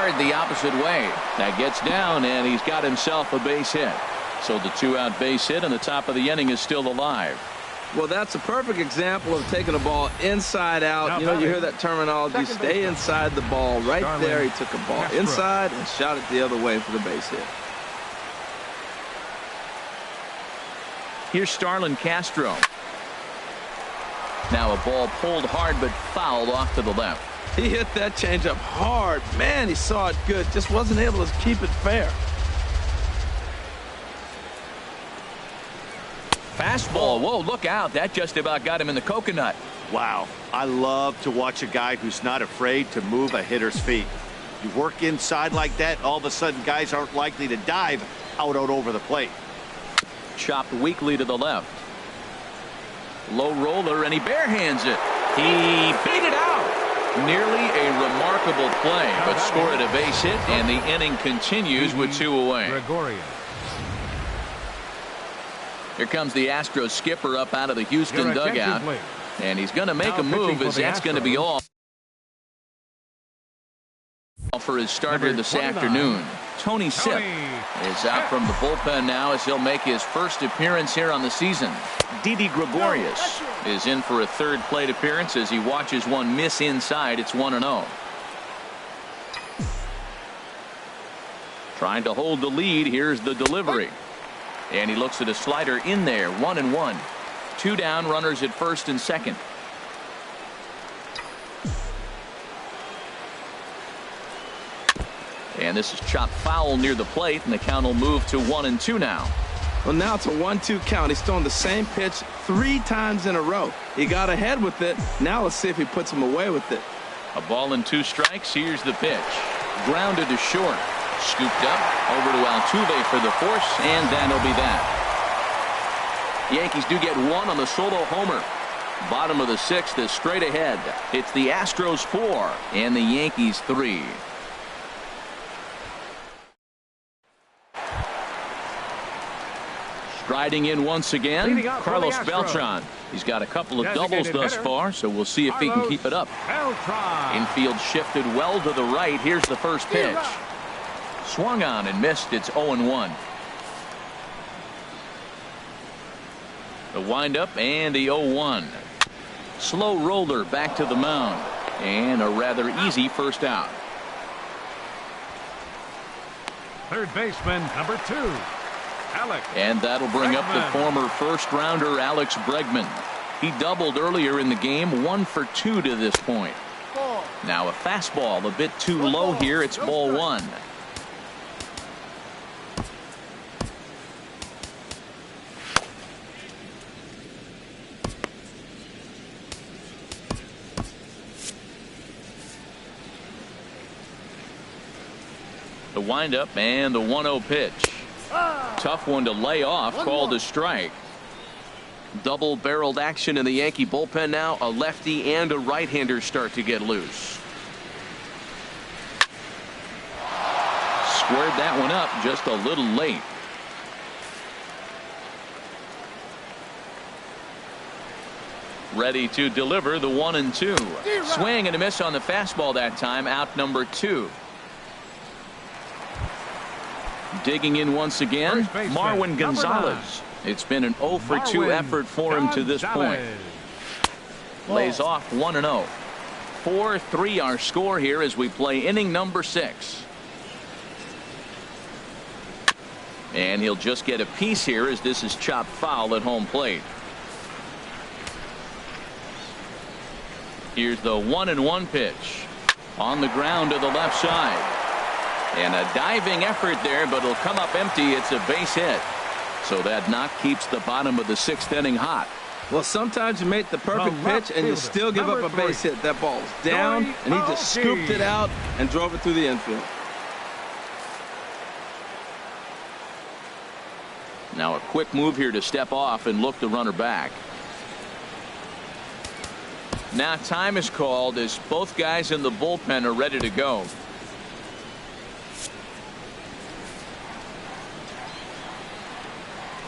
hard the opposite way. That gets down, and he's got himself a base hit. So the 2-out base hit, and the top of the inning is still alive.
Well, that's a perfect example of taking a ball inside out. You know, you hear that terminology, stay inside the ball. Right there, he took a ball inside and shot it the other way for the base hit.
Here's Starlin Castro. Now a ball pulled hard but fouled off to the left.
He hit that changeup hard. Man, he saw it good. Just wasn't able to keep it fair.
Fastball. Whoa, look out. That just about got him in the coconut.
Wow. I love to watch a guy who's not afraid to move a hitter's feet. You work inside like that, all of a sudden guys aren't likely to dive out over the plate.
Chopped weakly to the left. Low roller, and he barehands it. He beat it out. Nearly a remarkable play, but scored a base hit, and the inning continues with 2 away. Here comes the Astros skipper up out of the Houston dugout, and he's going to make a move, as that's going to be all for his starter this afternoon. Tony Sipp is out from the bullpen now, as he'll make his first appearance here on the season. Didi Gregorius is in for a third plate appearance as he watches one miss inside. It's 1-0. Trying to hold the lead. Here's the delivery. And he looks at a slider in there. 1-1. 2 down, runners at first and second. And this is chopped foul near the plate, and the count will move to 1-2 now.
Well, now it's a 1-2 count. He's thrown the same pitch 3 times in a row. He got ahead with it. Now let's see if he puts him away with it.
A ball and 2 strikes. Here's the pitch. Grounded to short. Scooped up over to Altuve for the force, and that'll be that. Yankees do get 1 on the solo homer. Bottom of the 6th is straight ahead. It's the Astros 4 and the Yankees 3. Striding in once again, Carlos Beltran. He's got a couple of doubles thus far, so we'll see if he can keep it up. Infield shifted well to the right. Here's the first pitch. Swung on and missed. It's 0-1. The windup and the 0-1. Slow roller back to the mound, and a rather easy first out.
Third baseman, number 2, Alex.
And that'll bring up the former first-rounder Alex Bregman. He doubled earlier in the game, 1 for 2 to this point. Now a fastball a bit too low here. It's ball 1. The windup and the 1-0 pitch. Tough one to lay off, called a strike. Double-barreled action in the Yankee bullpen now. A lefty and a right-hander start to get loose. Squared that one up just a little late. Ready to deliver the 1-2. Swing and a miss on the fastball that time. Out number 2. Digging in once again, Marwin Gonzalez. It's been an 0 for 2 effort for him to this point. Lays off 1-0. 4-3 our score here as we play inning number 6. And he'll just get a piece here as this is chopped foul at home plate. Here's the 1-1 pitch. On the ground to the left side. And a diving effort there, but it'll come up empty. It's a base hit. So that knock keeps the bottom of the 6th inning hot.
Well, sometimes you make the perfect pitch and you still give up a base hit. That ball was down, and he just scooped it out and drove it through the infield.
Now a quick move here to step off and look the runner back. Now time is called as both guys in the bullpen are ready to go.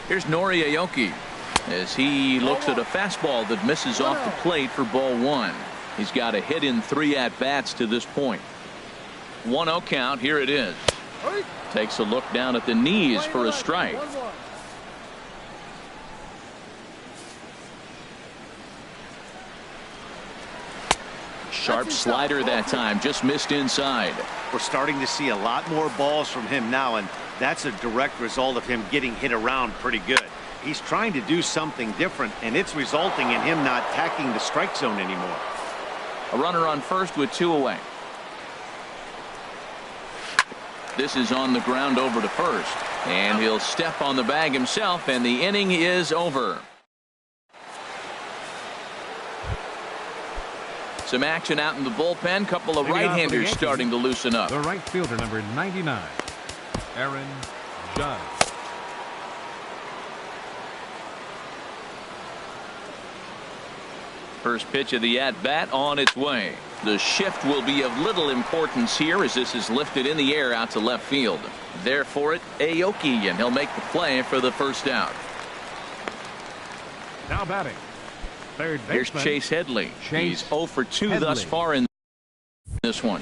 Here's Nori Aoki as he looks at a fastball that misses off the plate for ball 1. He's got a hit in 3 at-bats to this point. 1-0 count. Here it is. Takes a look down at the knees for a strike. Sharp slider that time, just missed inside.
We're starting to see a lot more balls from him now, and that's a direct result of him getting hit around pretty good. He's trying to do something different, and it's resulting in him not attacking the strike zone anymore.
A runner on first with 2 away. This is on the ground over to first, and he'll step on the bag himself, and the inning is over. Some action out in the bullpen. Couple of right-handers starting to loosen up.
The right fielder, number 99, Aaron Judge.
First pitch of the at-bat on its way. The shift will be of little importance here as this is lifted in the air out to left field. There for it, Aoki, and he'll make the play for the first out.
Now batting, third baseman.
Here's Chase Headley. He's 0 for 2 thus far in this one.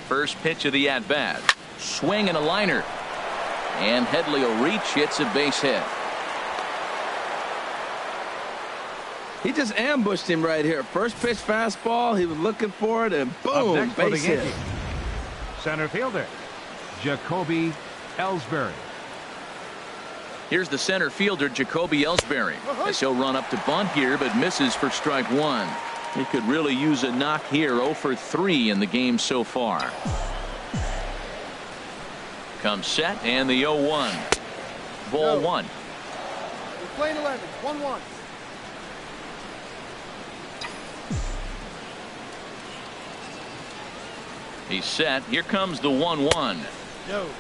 First pitch of the at-bat. Swing and a liner. And Headley will reach. It's a base hit.
He just ambushed him right here. First pitch fastball. He was looking for it, and boom, base hit.
Center fielder, Jacoby Ellsbury.
Here's the center fielder, Jacoby Ellsbury, as he'll run up to bunt here, but misses for strike 1. He could really use a knock here. 0 for 3 in the game so far. Comes set, and the 0-1. Ball 1.
We're playing 11, 1-1.
He's set. Here comes the 1-1.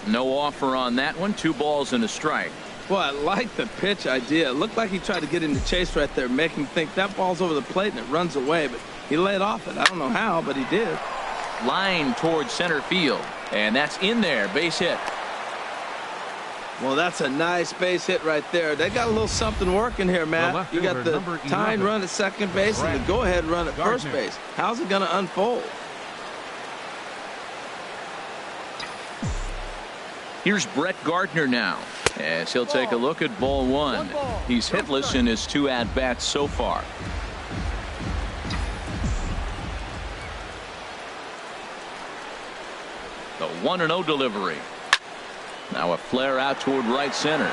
No offer on that one. 2 balls and a strike.
Well, I like the pitch idea. It looked like he tried to get him to chase right there, make him think that ball's over the plate and it runs away, but he laid off it. I don't know how, but he did.
Line towards center field, and that's in there. Base hit.
Well, that's a nice base hit right there. They got a little something working here, Matt. You got the tying run at second base and the go-ahead run at first base. How's it going to unfold?
Here's Brett Gardner now, as he'll take a look at ball 1. He's hitless in his 2 at-bats so far. The 1-0 delivery. Now a flare out toward right center.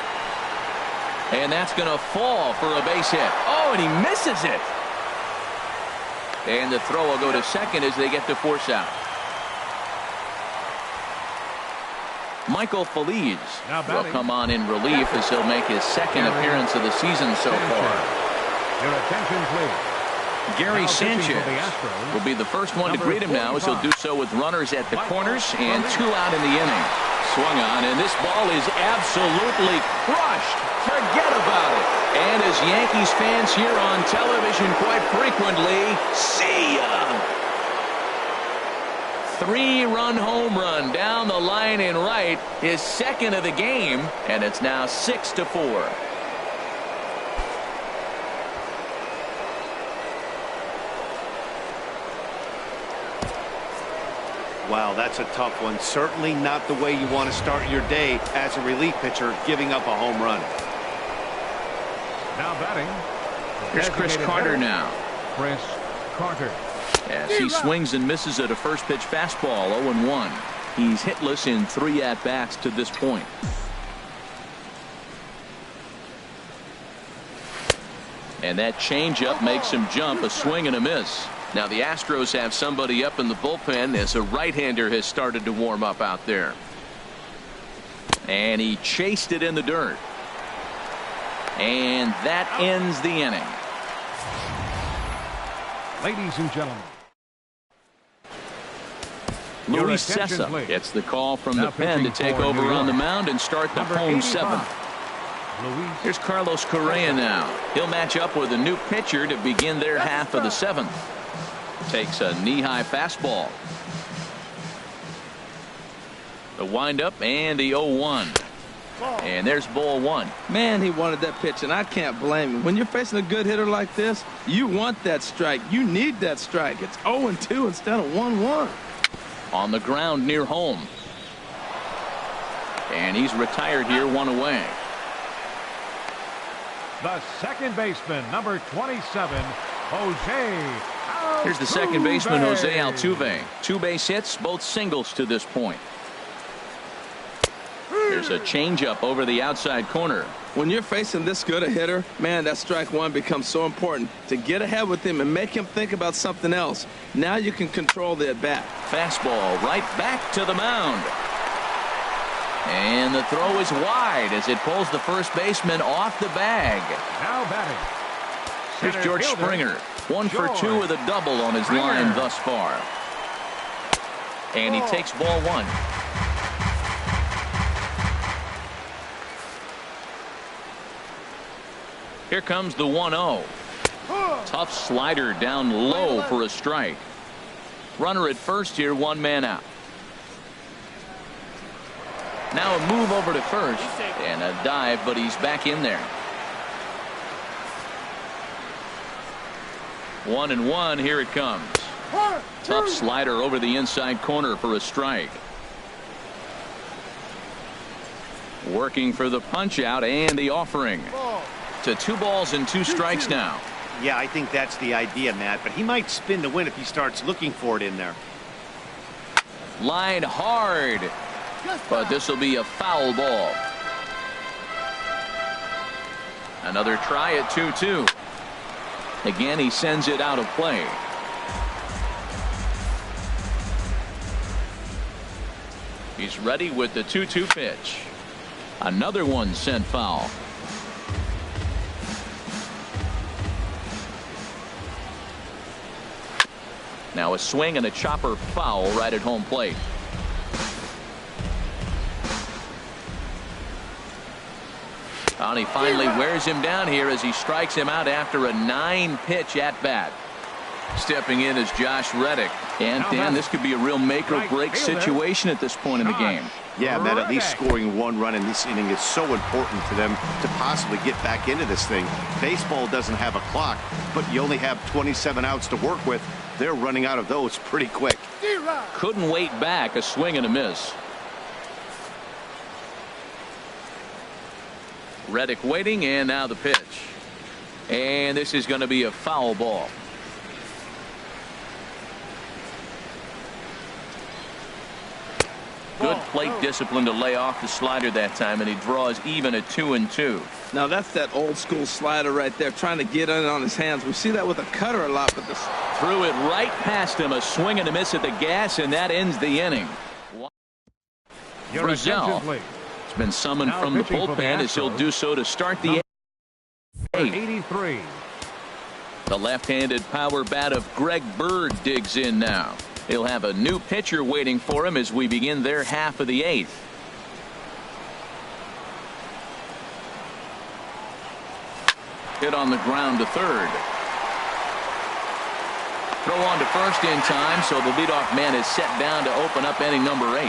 And that's going to fall for a base hit. Oh, and he misses it. And the throw will go to second as they get the force out. Michael Feliz will come on in relief as he'll make his 2nd appearance of the season so far.
Your attention, please.
Gary Sanchez will be the first one to greet him now as he'll do so with runners at the corners and 2 out in the inning. Swung on, and this ball is absolutely crushed. Forget about it. And as Yankees fans hear on television quite frequently, see ya! 3-run home run down the line in right, his 2nd of the game, and it's now 6-4.
Wow, that's a tough one. Certainly not the way you want to start your day as a relief pitcher, giving up a home run.
Now batting,
here's Chris Carter now.
Chris Carter.
As he swings and misses at a first pitch fastball. 0-1. He's hitless in 3 at-bats to this point. And that changeup makes him jump. A swing and a miss. Now the Astros have somebody up in the bullpen as a right-hander has started to warm up out there. And he chased it in the dirt. And that ends the inning.
Ladies and gentlemen,
Luis Cessa gets the call from the pen to take over on the mound and start the home 7th. Here's Carlos Correa now. He'll match up with a new pitcher to begin their half of the 7th. Takes a knee-high fastball. The windup and the 0-1. And there's ball one.
Man, he wanted that pitch, and I can't blame him. When you're facing a good hitter like this, you want that strike. You need that strike. It's 0-2 instead of 1-1.
On the ground near home. And he's retired here, one away.
The second baseman, number 27, Jose.
Here's the second baseman, Jose Altuve. 2 base hits, both singles to this point. Here's a changeup over the outside corner.
When you're facing this good a hitter, man, that strike one becomes so important to get ahead with him and make him think about something else. Now you can control the at-bat.
Fastball right back to the mound. And the throw is wide as it pulls the first baseman off the bag.
Now batting.
Here's George Springer. 1 for 2 with a double on his line thus far. And he takes ball one. Here comes the 1-0. Tough slider down low for a strike. Runner at first here, 1 man out. Now a move over to first and a dive, but he's back in there. 1-1, here it comes. Tough slider over the inside corner for a strike. Working for the punch out and the offering. To 2 balls and 2 strikes now.
Yeah, I think that's the idea, Matt, but he might spin to win if he starts looking for it in there.
Line hard, but this will be a foul ball. Another try at 2-2. Again, he sends it out of play. He's ready with the 2-2 pitch. Another one sent foul. Now a swing and a chopper foul right at home plate. And he finally wears him down here as he strikes him out after a 9-pitch at bat. Stepping in is Josh Reddick. And Dan, this could be a real make or break situation at this point in the game.
Yeah, Matt, at least scoring 1 run in this inning is so important to them to possibly get back into this thing. Baseball doesn't have a clock, but you only have 27 outs to work with. They're running out of those pretty quick.
Couldn't wait back. A swing and a miss. Reddick waiting, and now the pitch. And this is going to be a foul ball. Good plate discipline to lay off the slider that time, and he draws even at 2-2.
Now that's that old school slider right there, trying to get in on his hands. We see that with a cutter a lot, but this
threw it right past him. A swing and a miss at the gas, and that ends the inning. Brazil has been summoned from the bullpen as he'll do so to start the
83.
The left-handed power bat of Greg Bird digs in now. He'll have a new pitcher waiting for him as we begin their half of the 8th. Hit on the ground to third. Throw on to first in time, so the leadoff man is set down to open up inning number 8.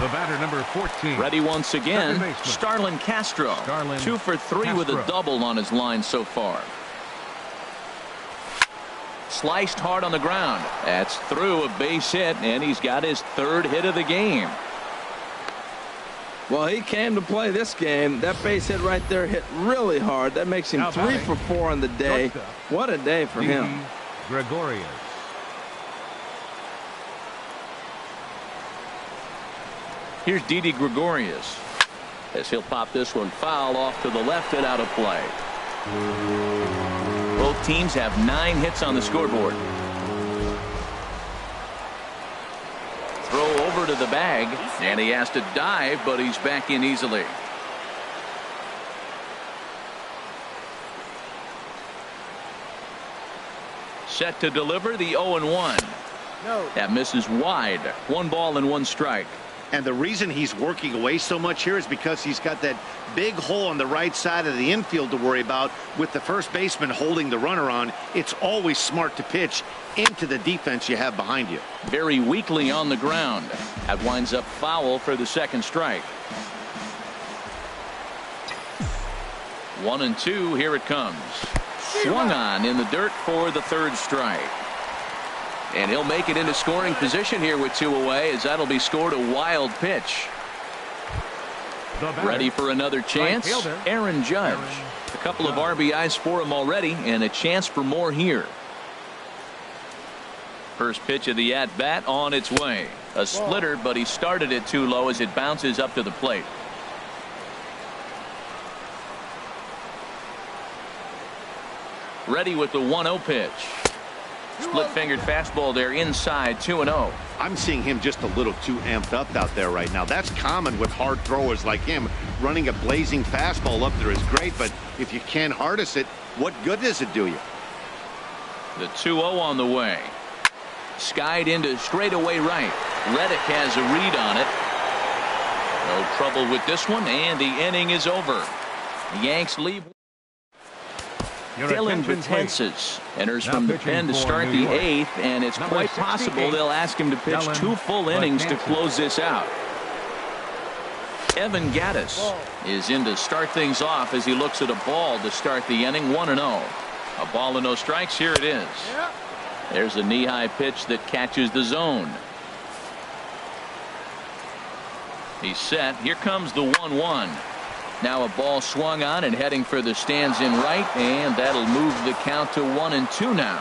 The batter, number 14.
Ready once again, Starlin Castro. 2 for 3 with a double on his line so far. Sliced hard on the ground. That's through, a base hit, and he's got his 3rd hit of the game.
Well, he came to play this game. That base hit right there hit really hard. That makes him 3 for 4 on the day. What a day for him.
Gregorius.
Here's Didi Gregorius as he'll pop this one foul off to the left and out of play. Both teams have 9 hits on the scoreboard. Throw over to the bag, and he has to dive, but he's back in easily. Set to deliver the 0-1. That misses wide. 1 ball and 1 strike.
And the reason he's working away so much here is because he's got that big hole on the right side of the infield to worry about with the first baseman holding the runner on. It's always smart to pitch into the defense you have behind you.
Very weakly on the ground. That winds up foul for the 2nd strike. 1-2. Here it comes. Swung on in the dirt for the third strike. And he'll make it into scoring position here with 2 away, as that'll be scored a wild pitch. Ready for another chance. Aaron Judge. A couple of RBIs for him already, and a chance for more here. First pitch of the at-bat on its way. A splitter, but he started it too low as it bounces up to the plate. Ready with the 1-0 pitch. Split-fingered fastball there inside, 2-0.
I'm seeing him just a little too amped up out there right now. That's common with hard throwers like him. Running a blazing fastball up there is great, but if you can't harness it, what good does it do you?
The 2-0 on the way. Skied into straightaway right. Reddick has a read on it. No trouble with this one, and the inning is over. The Yanks leave. Dylan Betances enters from the pen to start the 8th, and it's quite possible they'll ask him to pitch 2 full innings to close this out. Evan Gattis is in to start things off as he looks at a ball to start the inning. 1-0. A ball and no strikes. Here it is. There's a knee-high pitch that catches the zone. He's set. Here comes the 1-1. Now a ball swung on and heading for the stands in right, and that'll move the count to 1-2 now.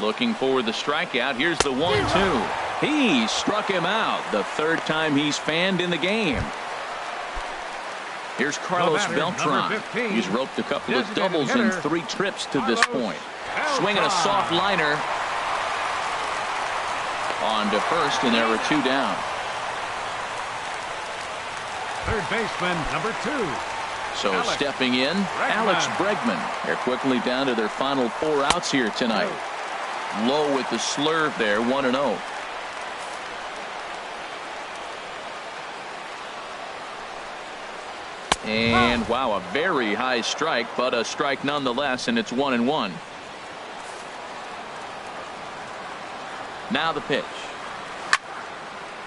Looking for the strikeout. Here's the 1-2. He struck him out. The 3rd time he's fanned in the game. Here's Carlos Beltran. He's roped a couple of doubles in 3 trips to this point. Swinging a soft liner on to first, and there are 2 down.
Third baseman, number 2.
So stepping in, Alex Bregman. They're quickly down to their final 4 outs here tonight. Low with the slurve there, 1-0. And wow, a very high strike, but a strike nonetheless, and it's 1-1. Now the pitch.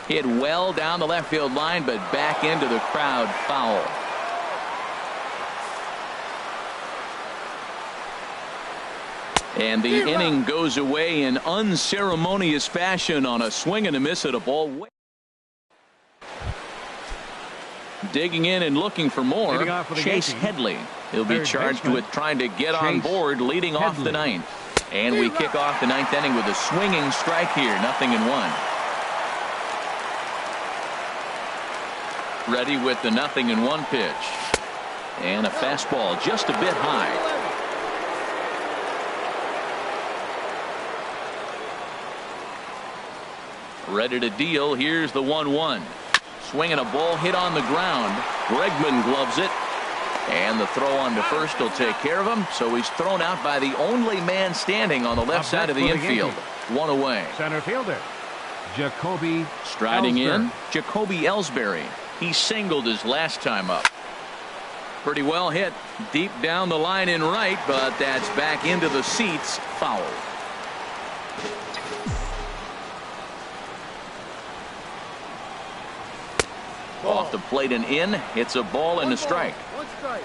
Hit well down the left field line, but back into the crowd, foul. And the inning goes away in unceremonious fashion on a swing and a miss at a ball. Digging in and looking for more, Chase Headley. He'll be charged with trying to get on board, leading off the 9th. And we kick off the 9th inning with a swinging strike here, 0-1. Ready with the 0-1 pitch. And a fastball just a bit high. Ready to deal. Here's the 1-1. Swinging a ball hit on the ground. Bregman gloves it. And the throw on to first will take care of him. So he's thrown out by the only man standing on the left side of the infield. 1 away.
Center fielder, Jacoby
Striding
Ellsbury.
in, Jacoby Ellsbury. He singled his last time up. Pretty well hit deep down the line in right, but that's back into the seats. Foul. Off the plate and in. It's a ball and a strike.
1 strike.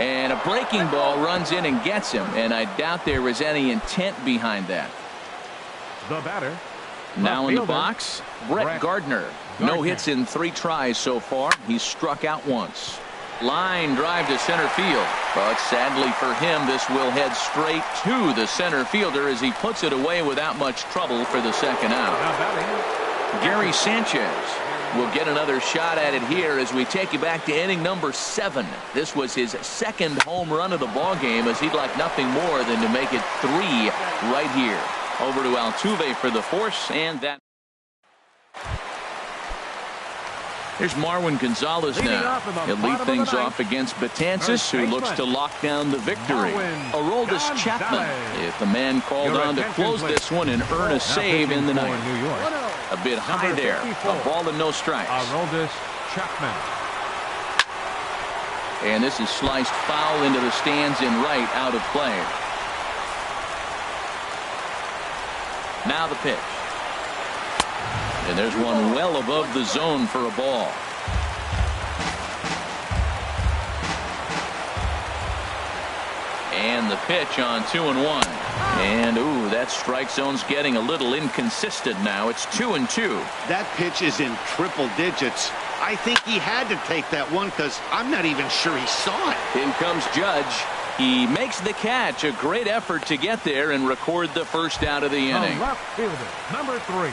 And a breaking ball runs in and gets him, and I doubt there was any intent behind that.
The batter.
Now in the box, Brett Gardner. No hits in 3 tries so far. He's struck out once. Line drive to center field, but sadly for him, this will head straight to the center fielder as he puts it away without much trouble for the 2nd out. Gary Sanchez will get another shot at it here as we take you back to inning number 7. This was his 2nd home run of the ball game, as he'd like nothing more than to make it 3 right here. Over to Altuve for the force, and that. Here's Marwin Gonzalez now. He'll lead things off against Betances, who looks to lock down the victory. Aroldis Chapman is the man called on to close this one and earn a save in the 9th. A bit high there. A ball and no strikes.
Aroldis Chapman.
And this is sliced foul into the stands in right, out of play. Now the pitch. And there's one well above the zone for a ball. And the pitch on 2-1. And, ooh, that strike zone's getting a little inconsistent now. It's 2-2.
That pitch is in triple digits. I think he had to take that one because I'm not even sure he saw it.
In comes Judge. He makes the catch. A great effort to get there and record the first out of the inning.
Left fielder, number 3.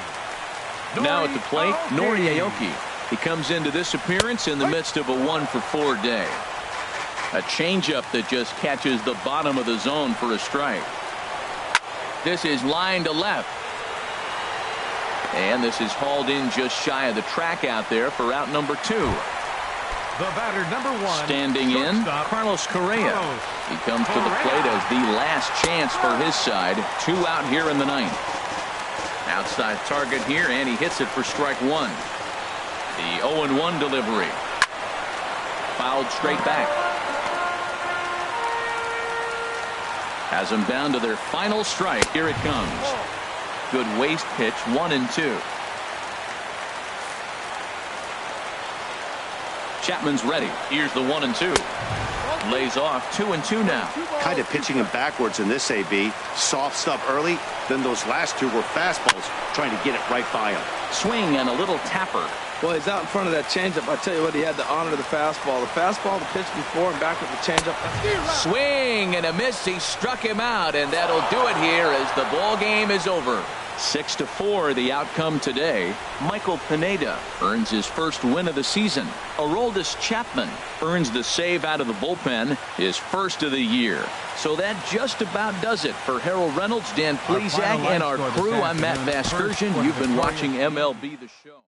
Now at the plate, Nori Aoki. He comes into this appearance in the midst of a 1-for-4 day. A changeup that just catches the bottom of the zone for a strike. This is line to left. And this is hauled in just shy of the track out there for out number 2.
The batter, number 1.
Standing in, Carlos Correa. He comes to the plate as the last chance for his side. 2 out here in the 9th. Outside target here, and he hits it for strike 1. The 0-1 delivery. Fouled straight back. Has them down to their final strike. Here it comes. Good waste pitch, 1-2. Chapman's ready. Here's the 1-2. Lays off 2-2 now.
Kind of pitching him backwards in this AB. Soft stuff early, then those last 2 were fastballs, trying to get it right by him.
Swing and a little tapper.
Well, he's out in front of that changeup. I tell you what, he had to honor the fastball. The fastball, the pitch before, and back with the changeup.
Swing and a miss. He struck him out, and that'll do it here as the ball game is over. 6-4 the outcome today. Michael Pineda earns his first win of the season. Aroldis Chapman earns the save out of the bullpen, his first of the year. So that just about does it for Harold Reynolds, Dan Plesac, and our crew. I'm Matt Vasgersian. You've been watching MLB The Show.